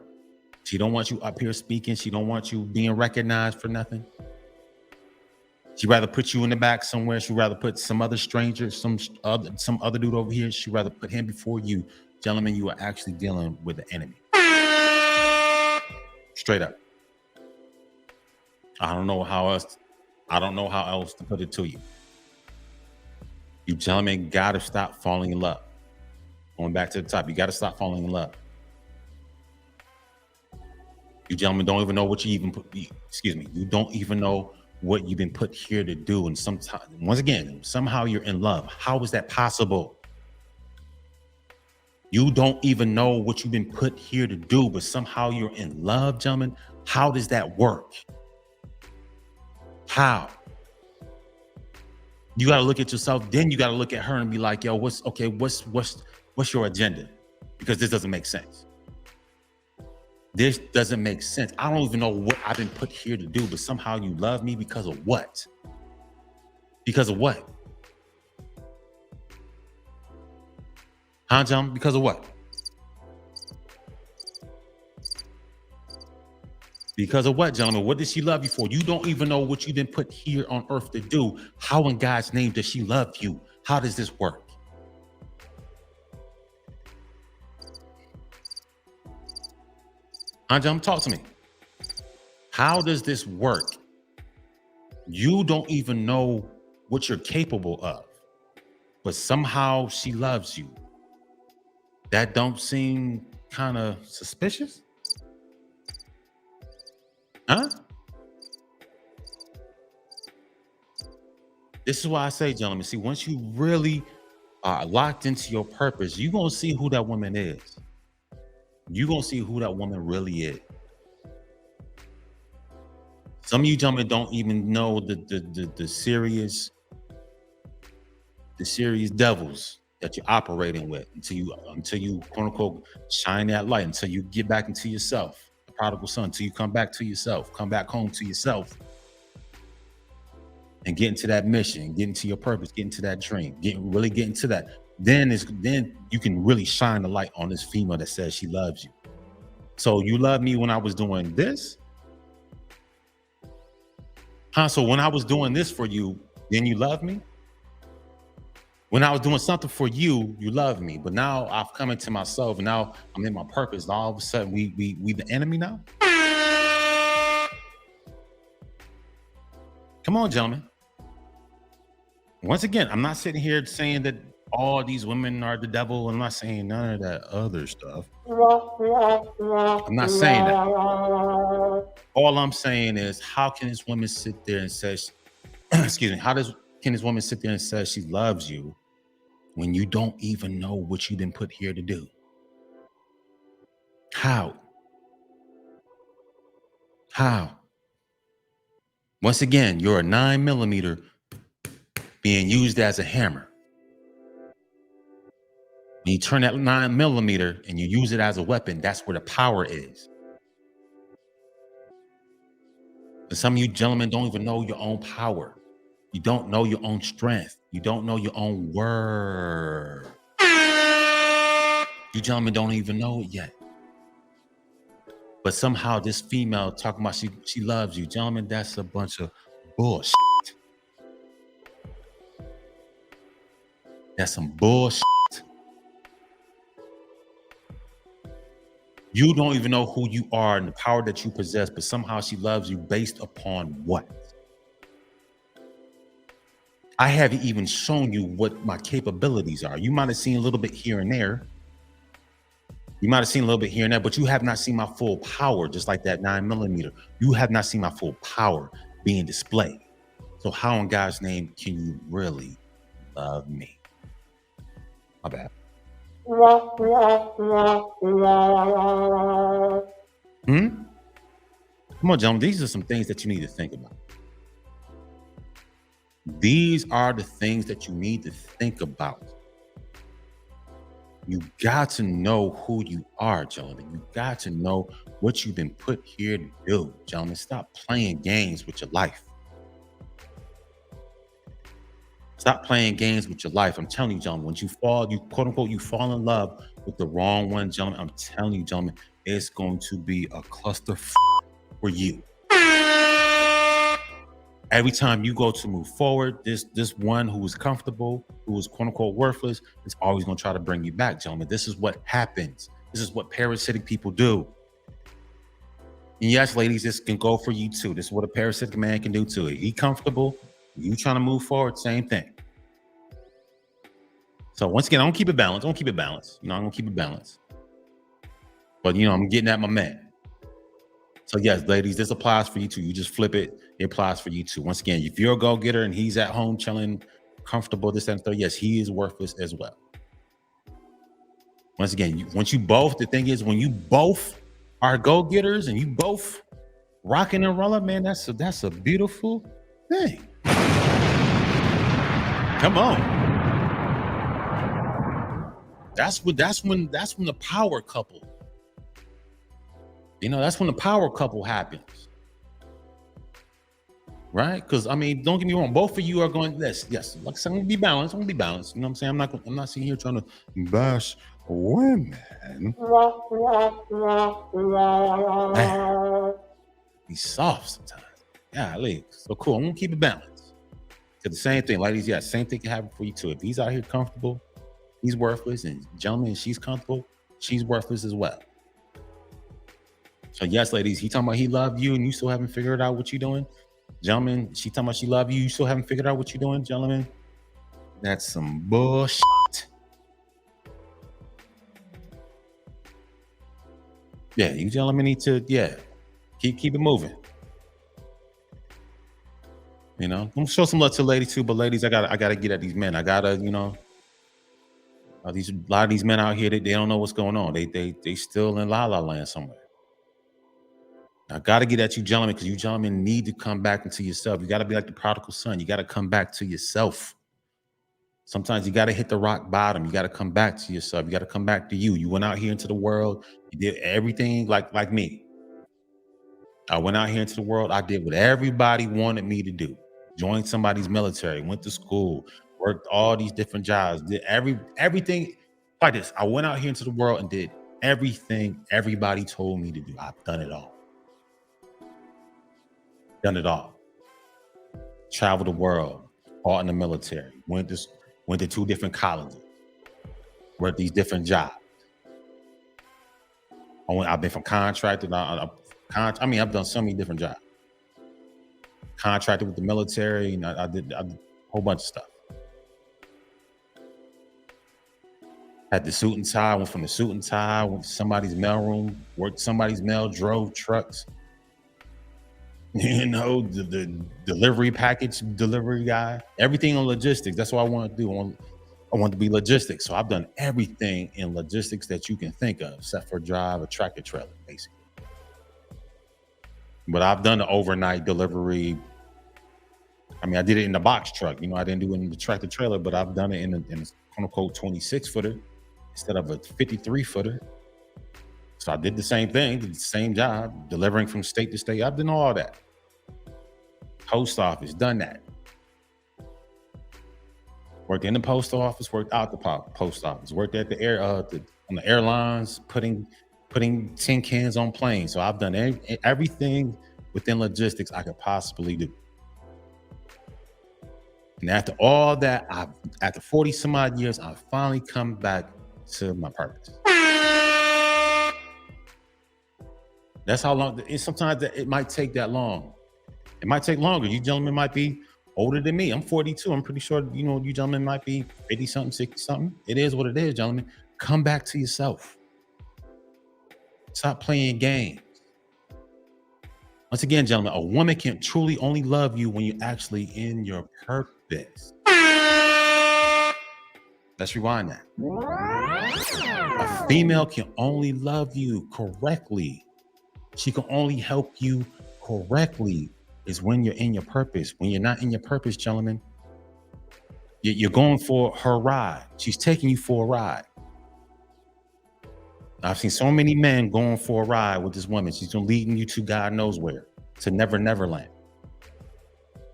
She don't want you up here speaking. She don't want you being recognized for nothing. She'd rather put you in the back somewhere. She'd rather put some other stranger, some other dude over here. She'd rather put him before you. Gentlemen, you are actually dealing with the enemy. Straight up. I don't know how else to put it to you. You gentlemen gotta stop falling in love. Going back to the top, you gotta stop falling in love. You gentlemen don't even know what you don't even know what you've been put here to do. And sometimes, once again, somehow you're in love. How is that possible? You don't even know what you've been put here to do, but somehow you're in love, gentlemen. How does that work? How? You got to look at yourself, then you got to look at her and be like, yo, what's your agenda? Because this doesn't make sense. This doesn't make sense. I don't even know what I've been put here to do, but somehow you love me because of what? Because of what? Huh, John? Because of what? Because of what, gentlemen? What does she love you for? You don't even know what you've been put here on earth to do. How in God's name does she love you? How does this work? Huh, John? Talk to me. How does this work? You don't even know what you're capable of, but somehow she loves you. That don't seem kind of suspicious? Huh? This is why I say, gentlemen, see, once you really are locked into your purpose, you're going to see who that woman is. You're going to see who that woman really is. Some of you gentlemen don't even know the serious devils that you're operating with until you quote unquote shine that light, until you get back into yourself, the prodigal son, until you come back to yourself, come back home to yourself, and get into that mission, get into your purpose, get into that dream, really get into that. Then you can really shine the light on this female that says she loves you. So you love me when I was doing this? Huh? So when I was doing this for you, then you love me? When I was doing something for you, you love me. But now I've come into myself and now I'm in my purpose. And all of a sudden we the enemy now? Come on, gentlemen. Once again, I'm not sitting here saying that all these women are the devil. I'm not saying none of that other stuff. I'm not saying that. All I'm saying is, how can this woman sit there and say, excuse me, can this woman sit there and say she loves you when you don't even know what you've been put here to do? How? Once again, you're a 9mm being used as a hammer. When you turn that 9mm and you use it as a weapon, that's where the power is. And some of you gentlemen don't even know your own power. You don't know your own strength. You don't know your own word. You gentlemen don't even know it yet. But somehow this female talking about she loves you. Gentlemen, that's a bunch of bullshit. That's some bullshit. You don't even know who you are and the power that you possess, but somehow she loves you based upon what? I haven't even shown you what my capabilities are. You might have seen a little bit here and there. But you have not seen my full power, just like that 9mm. You have not seen my full power being displayed. So how in God's name can you really love me? My bad. Come on, gentlemen. These are some things that you need to think about. These are the things that you need to think about. You got to know who you are, gentlemen. You got to know what you've been put here to do, gentlemen. Stop playing games with your life. Stop playing games with your life. I'm telling you, gentlemen, when you fall, you quote unquote, you fall in love with the wrong one, gentlemen. I'm telling you, gentlemen, it's going to be a cluster for you. Every time you go to move forward, this one who is comfortable, who is quote unquote worthless, is always going to try to bring you back, gentlemen. This is what happens. This is what parasitic people do. And yes, ladies, this can go for you too. This is what a parasitic man can do too. He comfortable, you trying to move forward, same thing. So once again, I'm gonna keep it balanced. I'm gonna keep it balanced. But I'm getting at my man. So yes, ladies, this applies for you too. You just flip it. It applies for you too. Once again, if you're a go-getter and he's at home chilling, comfortable, this and that, yes, he is worthless as well. Once again, the thing is, when you both are go-getters and you both rocking and rolling, man, that's a beautiful thing. Come on. That's when the power couple. That's when the power couple happens. Right? Because don't get me wrong, both of you are going, yes. Like I said, I'm gonna be balanced. You know what I'm saying? I'm not sitting here trying to bash women. Man, be soft sometimes. Golly. So cool. I'm gonna keep it balanced. Because the same thing, ladies, same thing can happen for you too. If he's out here comfortable, he's worthless, and gentlemen, she's comfortable, she's worthless as well. So yes, ladies, he talking about he loved you and you still haven't figured out what you're doing. Gentlemen, she talking about she love you still haven't figured out what you're doing. Gentlemen, that's some bullshit. Yeah, you gentlemen need to, keep it moving. You know, I'm gonna show some love to ladies too, but ladies, I gotta get at these men. I gotta, these a lot of these men out here, they don't know what's going on. They still in la la land somewhere. I gotta get at you gentlemen, because you gentlemen need to come back into yourself. You gotta be like the prodigal son. You gotta come back to yourself. Sometimes you gotta hit the rock bottom. You gotta come back to yourself. You gotta come back to you. You went out here into the world, you did everything like me. I went out here into the world. I did what everybody wanted me to do. Joined somebody's military, went to school, worked all these different jobs, did everything like this. I went out here into the world and did everything everybody told me to do. I've done it all. Done it all. Traveled the world, fought in the military, went to 2 different colleges, worked these different jobs. I've been from contractor. I've done so many different jobs. Contracted with the military, and I did a whole bunch of stuff. Had the suit and tie. Went from the suit and tie. Went to somebody's mailroom. Worked somebody's mail. Drove trucks. The delivery package delivery guy. Everything on logistics. That's what I want to do. I want to be logistics. So I've done everything in logistics that you can think of, except for drive a tractor trailer, basically. But I've done the overnight delivery. I did it in the box truck. I didn't do it in the tractor trailer, but I've done it in a quote unquote 26 footer instead of a 53 footer. So I did the same thing, did the same job, delivering from state to state. I've done all that. Post office, done that. Worked in the post office, worked out the post office, worked at the on the airlines, putting tin cans on planes. So I've done everything within logistics I could possibly do. And after all that, after 40 some odd years, I finally come back to my purpose. That's how long. Sometimes it might take that long. It might take longer. You gentlemen might be older than me. I'm 42. I'm pretty sure, you gentlemen might be 50 something, 60 something. It is what it is, gentlemen. Come back to yourself. Stop playing games. Once again, gentlemen, a woman can truly only love you when you're actually in your purpose. Let's rewind that. A female can only love you correctly. She can only help you correctly is when you're in your purpose. When you're not in your purpose, gentlemen, you're going for her ride. She's taking you for a ride. I've seen so many men going for a ride with this woman. She's leading you to God knows where, to Neverland.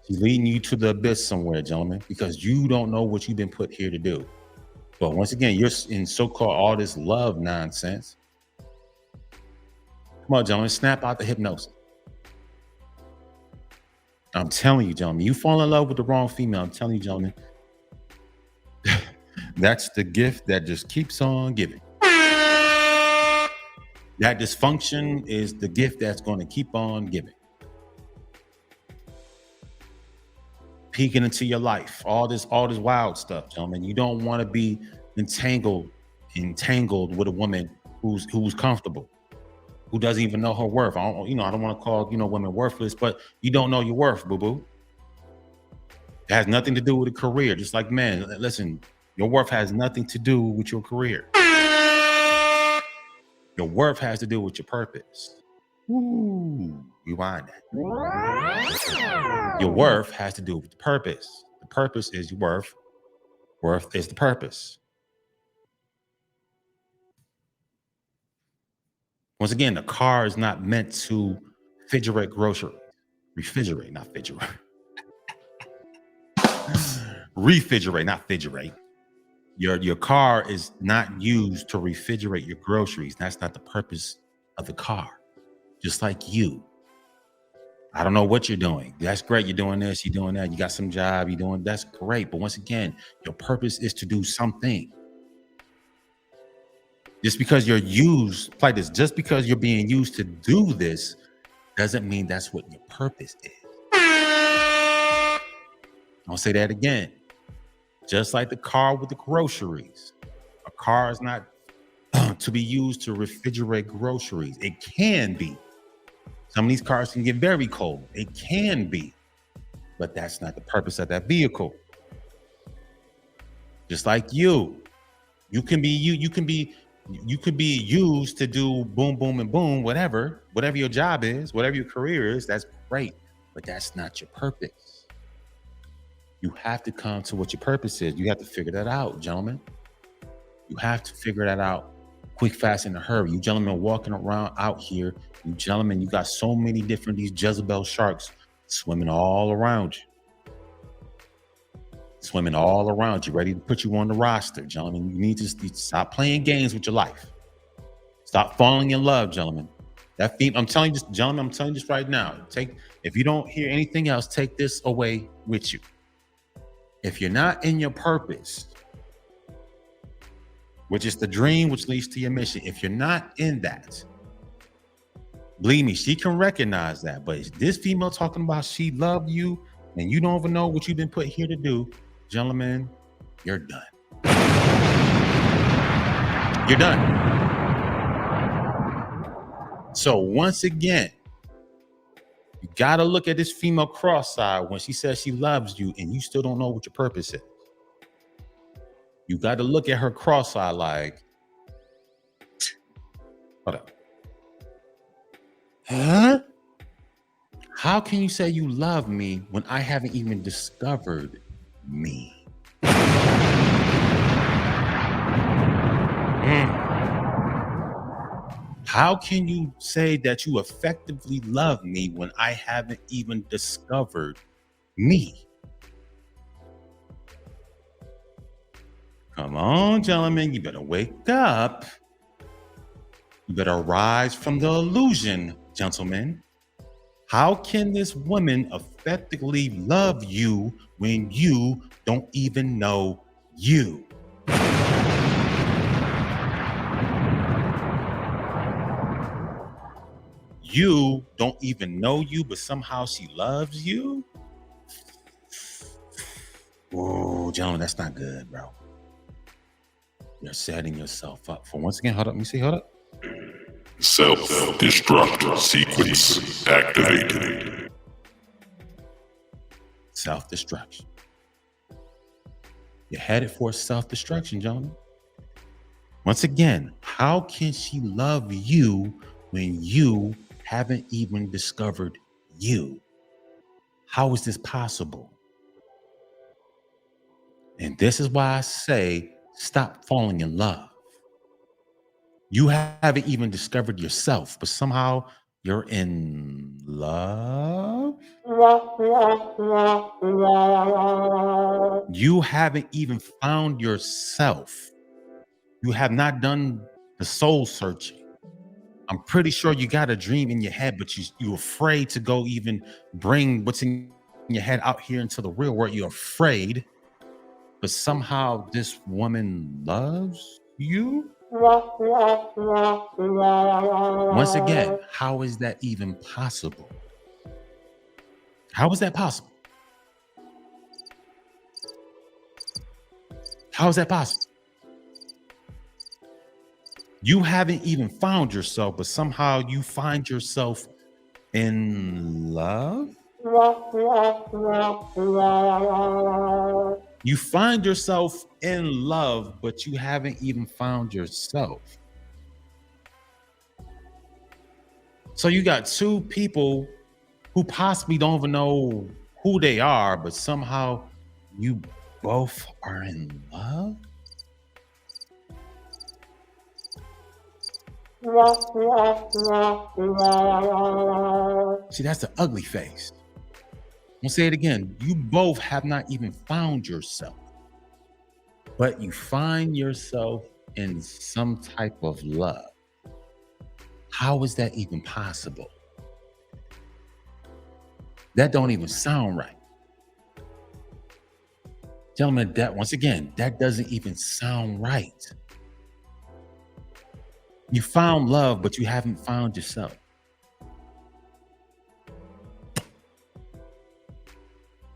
She's leading you to the abyss somewhere, gentlemen, because you don't know what you've been put here to do. But once again, you're in so-called all this love nonsense. Come on, gentlemen, snap out the hypnosis. I'm telling you, gentlemen, you fall in love with the wrong female. I'm telling you, gentlemen, that's the gift that just keeps on giving. That dysfunction is the gift that's going to keep on giving. Peeking into your life, all this wild stuff, gentlemen. You don't want to be entangled with a woman who's comfortable, who doesn't even know her worth. I don't want to call women worthless, but you don't know your worth, boo-boo. It has nothing to do with a career. Just like men, listen, your worth has nothing to do with your career. Your worth has to do with your purpose. Ooh, rewind that. Your worth has to do with the purpose. The purpose is your worth. Worth is the purpose. Once again, the car is not meant to refrigerate groceries. Refrigerate, not fidgerate. Refrigerate, not fidgerate. Your car is not used to refrigerate your groceries. That's not the purpose of the car. Just like you. I don't know what you're doing. That's great. You're doing this, you're doing that. You got some job, you're doing that's great. But once again, your purpose is to do something. Just because you're used like this, just because you're being used to do this, doesn't mean that's what your purpose is. I'll say that again. Just like the car with the groceries. A car is not to be used to refrigerate groceries. It can be. Some of these cars can get very cold. It can be. but that's not the purpose of that vehicle. Just like you can be you could be used to do boom, boom, and boom, whatever your job is, whatever your career is. That's great, but that's not your purpose. You have to come to what your purpose is. You have to figure that out, gentlemen. You have to figure that out quick, fast, in a hurry. You gentlemen walking around out here, you gentlemen, you got so many different these Jezebel sharks swimming all around you. Swimming all around you, ready to put you on the roster, gentlemen. You need to stop playing games with your life. Stop falling in love, gentlemen. That theme, I'm telling you this, gentlemen, I'm telling you this right now. If you don't hear anything else, take this away with you. If you're not in your purpose, which is the dream which leads to your mission, if you're not in that, believe me, she can recognize that. But this female talking about she loved you and you don't even know what you've been put here to do, gentlemen, you're done. You're done. So once again, you got to look at this female cross-eyed when she says she loves you and you still don't know what your purpose is. You got to look at her cross-eyed like, hold up. Huh? How can you say you love me when I haven't even discovered me? How can you say that you effectively love me when I haven't even discovered me? Come on, gentlemen, you better wake up. You better rise from the illusion, gentlemen. How can this woman effectively love you when you don't even know you? You don't even know you, but somehow she loves you? Oh, gentlemen, that's not good, bro. You're setting yourself up for, once again, hold up, let me see, hold up. Self-destruct sequence activated. Self-destruction. You're headed for self-destruction, gentlemen. Once again, how can she love you when you haven't even discovered you? How is this possible? And this is why I say, stop falling in love. You haven't even discovered yourself, but somehow you're in love. You haven't even found yourself. You have not done the soul searching. I'm pretty sure you got a dream in your head, but you're afraid to go even bring what's in your head out here into the real world. You're afraid, but somehow this woman loves you. Once again, how is that even possible? How is that possible? How is that possible? You haven't even found yourself, but somehow you find yourself in love. You find yourself in love, but you haven't even found yourself. So you got two people who possibly don't even know who they are, but somehow you both are in love. See, that's the ugly face. I'll say it again. You both have not even found yourself, but you find yourself in some type of love. How is that even possible? That don't even sound right. Gentlemen, that once again, that doesn't even sound right. You found love, but you haven't found yourself.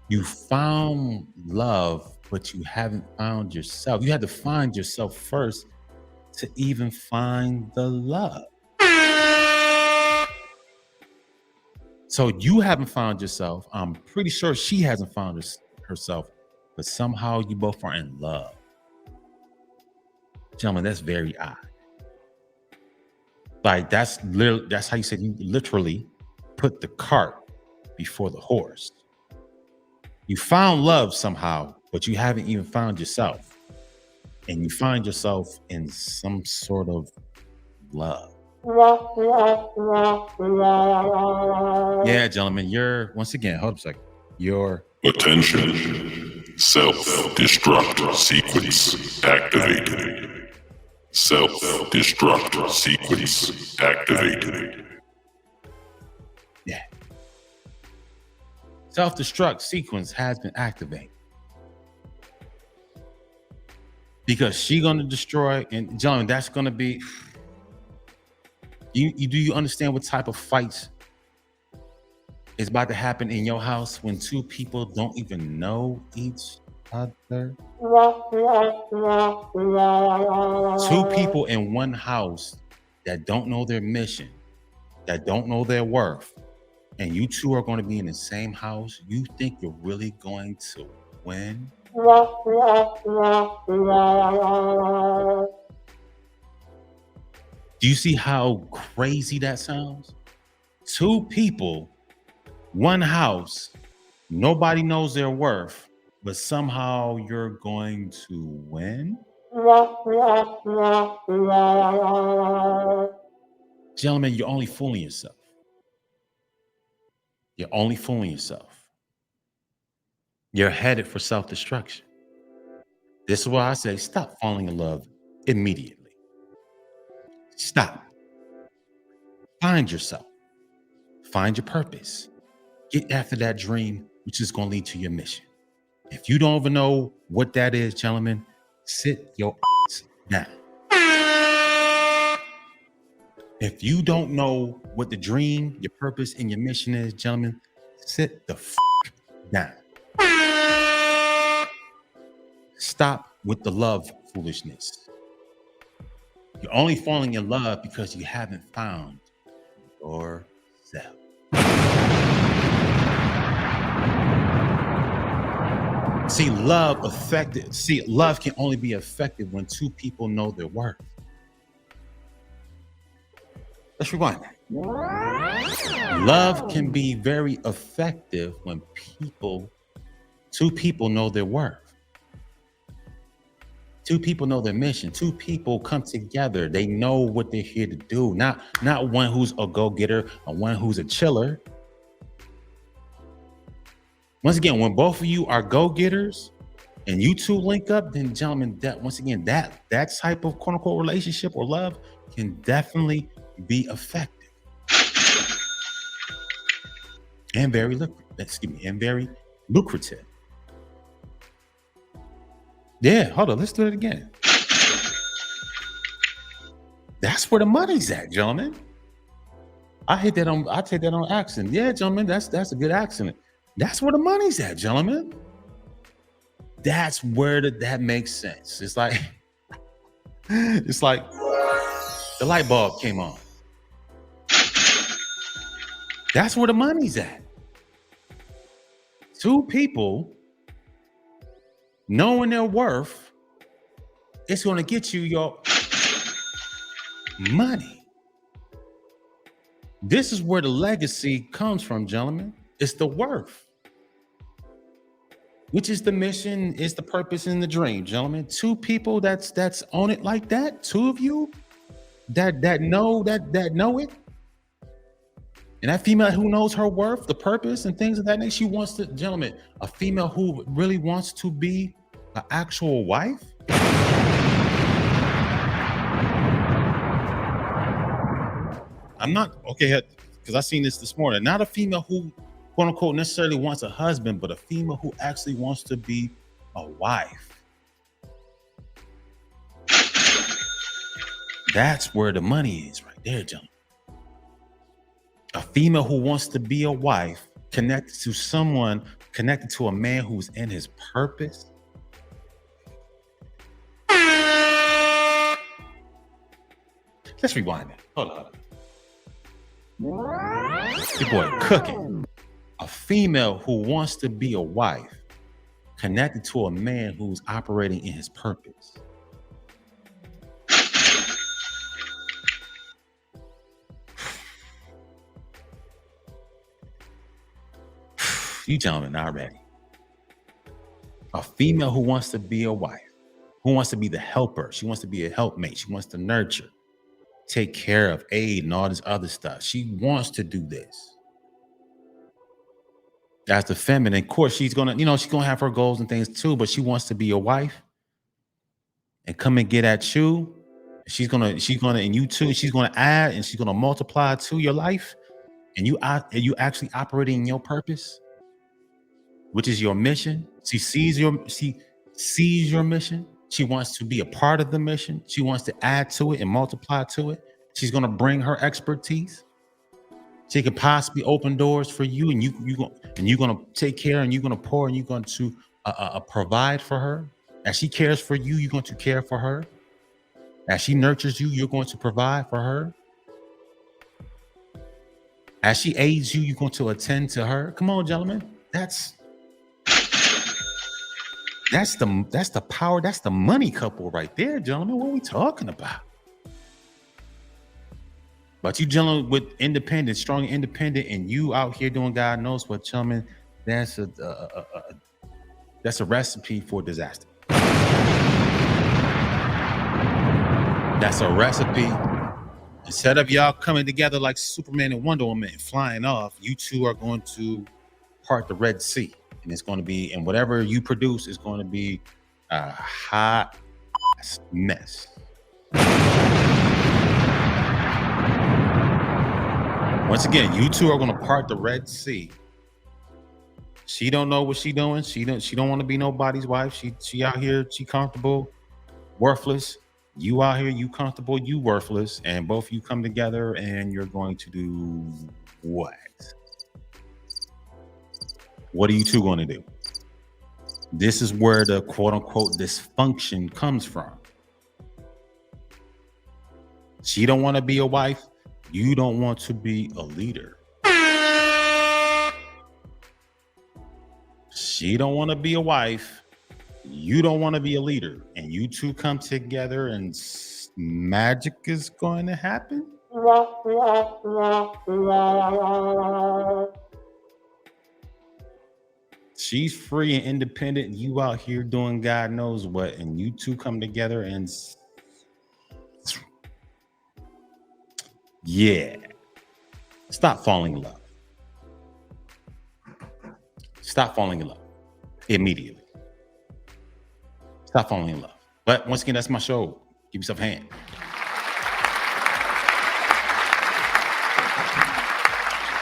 You found love, but you haven't found yourself. You had to find yourself first to even find the love. So you haven't found yourself. I'm pretty sure she hasn't found herself, but somehow you both are in love. Gentlemen, that's very odd. Like that's how you said you literally put the cart before the horse. You found love somehow, but you haven't even found yourself. And you find yourself in some sort of love. Yeah, gentlemen, you're once again, hold up a second. Your Attention. Self-destruct sequence activated. Self-destruct sequence activated. yeah. Self-destruct sequence has been activated. Because she's gonna destroy, and gentlemen, that's gonna be do you understand what type of fights is about to happen in your house when two people don't even know each other? Two people in one house that don't know their mission, that don't know their worth, and you two are going to be in the same house. You think you're really going to win? Do you see how crazy that sounds? Two people, one house, nobody knows their worth, but somehow you're going to win? Gentlemen, you're only fooling yourself. You're only fooling yourself. You're headed for self-destruction. This is why I say stop falling in love immediately. Stop. Find yourself. Find your purpose. Get after that dream, which is going to lead to your mission. If you don't even know what that is, gentlemen, sit your ass down. If you don't know what the dream, your purpose, and your mission is, gentlemen, sit the down. Stop with the love foolishness. You're only falling in love because you haven't found yourself. See, love can only be effective when two people know their worth. Let's rewind that. Love can be very effective when two people know their worth. Two people know their mission. Two people come together. They know what they're here to do. Not one who's a go-getter or one who's a chiller. Once again, when both of you are go-getters and you two link up, then gentlemen, that type of quote unquote relationship or love can definitely be effective and very lucrative. Yeah, hold on, let's do it again. That's where the money's at, gentlemen. I take that on accident. Yeah, gentlemen, that's a good accident. That's where the money's at, gentlemen. That's where that makes sense. It's like the light bulb came on. That's where the money's at. Two people knowing their worth, it's going to get you your money. This is where the legacy comes from, gentlemen. It's the worth, which is the mission, is the purpose, and the dream, gentlemen. Two people that's on it like that. Two of you that know it. And that female who knows her worth, the purpose, and things of that nature, she wants to, gentlemen, a female who really wants to be an actual wife. I'm not, okay, because I seen this morning. Not a female who, quote unquote, necessarily wants a husband, but a female who actually wants to be a wife. That's where the money is right there, gentlemen. A female who wants to be a wife, connected to a man who's in his purpose. Let's rewind that. Hold on. Your boy cooking. A female who wants to be a wife connected to a man who's operating in his purpose. You gentlemen not ready. A female who wants to be a wife, who wants to be the helper. She wants to be a helpmate. She wants to nurture, take care of, aid, and all this other stuff. She wants to do this. As the feminine, of course, she's gonna have her goals and things too, but she wants to be a wife and come and get at you. She's gonna, and you too, she's gonna add and she's gonna multiply to your life, and you actually operating in your purpose, which is your mission. She sees your mission. She wants to be a part of the mission. She wants to add to it and multiply to it. She's gonna bring her expertise. She could possibly open doors for you, and you're gonna take care, and you're gonna pour, and you're going to provide for her. As she cares for you, you're going to care for her. As she nurtures you, you're going to provide for her. As she aids you, you're going to attend to her. Come on, gentlemen. That's the power. That's the money couple right there, gentlemen. What are we talking about? But you dealing with independent, strong, independent, and you out here doing God knows what, gentlemen. That's a recipe for disaster. That's a recipe. Instead of y'all coming together like Superman and Wonder Woman and flying off, you two are going to part the Red Sea, and it's going to be, and whatever you produce is going to be a hot mess. Once again, you two are going to part the Red Sea. She don't know what she doing. She don't want to be nobody's wife. She out here, she comfortable, worthless. You out here, you comfortable, you worthless, and both of you come together, and you're going to do what? What are you two going to do? This is where the quote unquote dysfunction comes from. She don't want to be a wife. You don't want to be a leader. She don't want to be a wife. You don't want to be a leader. And you two come together and magic is going to happen. She's free and independent. You out here doing God knows what. And you two come together and yeah. Stop falling in love. Stop falling in love immediately. Stop falling in love. But once again, that's my show. Give yourself a hand.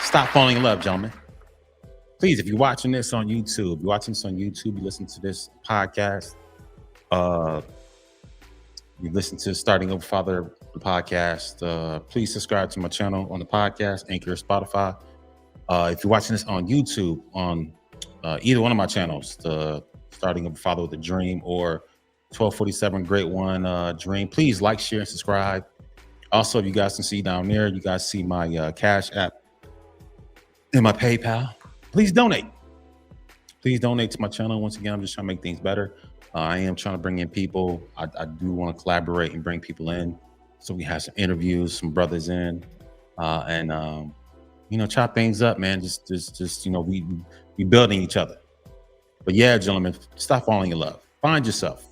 Stop falling in love, gentlemen. Please, if you're watching this on YouTube, you listen to this podcast, you listen to Starting Over Father podcast, please subscribe to my channel on the podcast, Anchor, Spotify. If you're watching this on YouTube, on either one of my channels, the Starting Over Father with a Dream or 1247 Great One Dream, please like, share, and subscribe. Also, if you guys can see down there, you guys see my Cash App and my PayPal. Please donate. Please donate to my channel. Once again, I'm just trying to make things better. I am trying to bring in people. I do want to collaborate and bring people in. So we have some interviews, some brothers in, and chop things up, man. Just we building each other. But yeah, gentlemen, stop falling in love. Find yourself.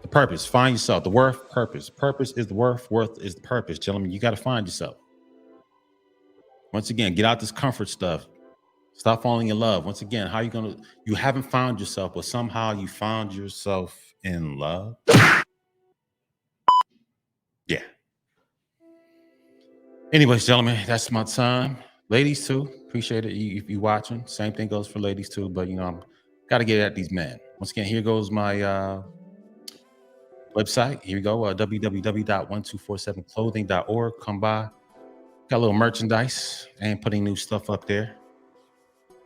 The purpose. Find yourself. The worth. Purpose. Purpose is the worth. Worth is the purpose, gentlemen. You got to find yourself. Once again, get out this comfort stuff. Stop falling in love. Once again, how you haven't found yourself, but somehow you found yourself in love. Yeah. Anyways, gentlemen, that's my time. Ladies too, appreciate it. If you watching, same thing goes for ladies too, but I'm got to get at these men. Once again, here goes my website. Here we go, www.1247clothing.org. Come by. Got a little merchandise. I ain't putting new stuff up there.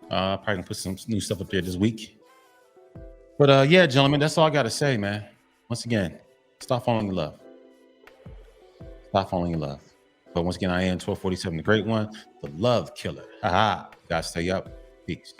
Probably gonna put some new stuff up there this week. But yeah, gentlemen, that's all I gotta say, man. Once again, stop falling in love. Stop falling in love. But once again, I am 1247, the great one, the love killer. Haha. Guys, stay up. Peace.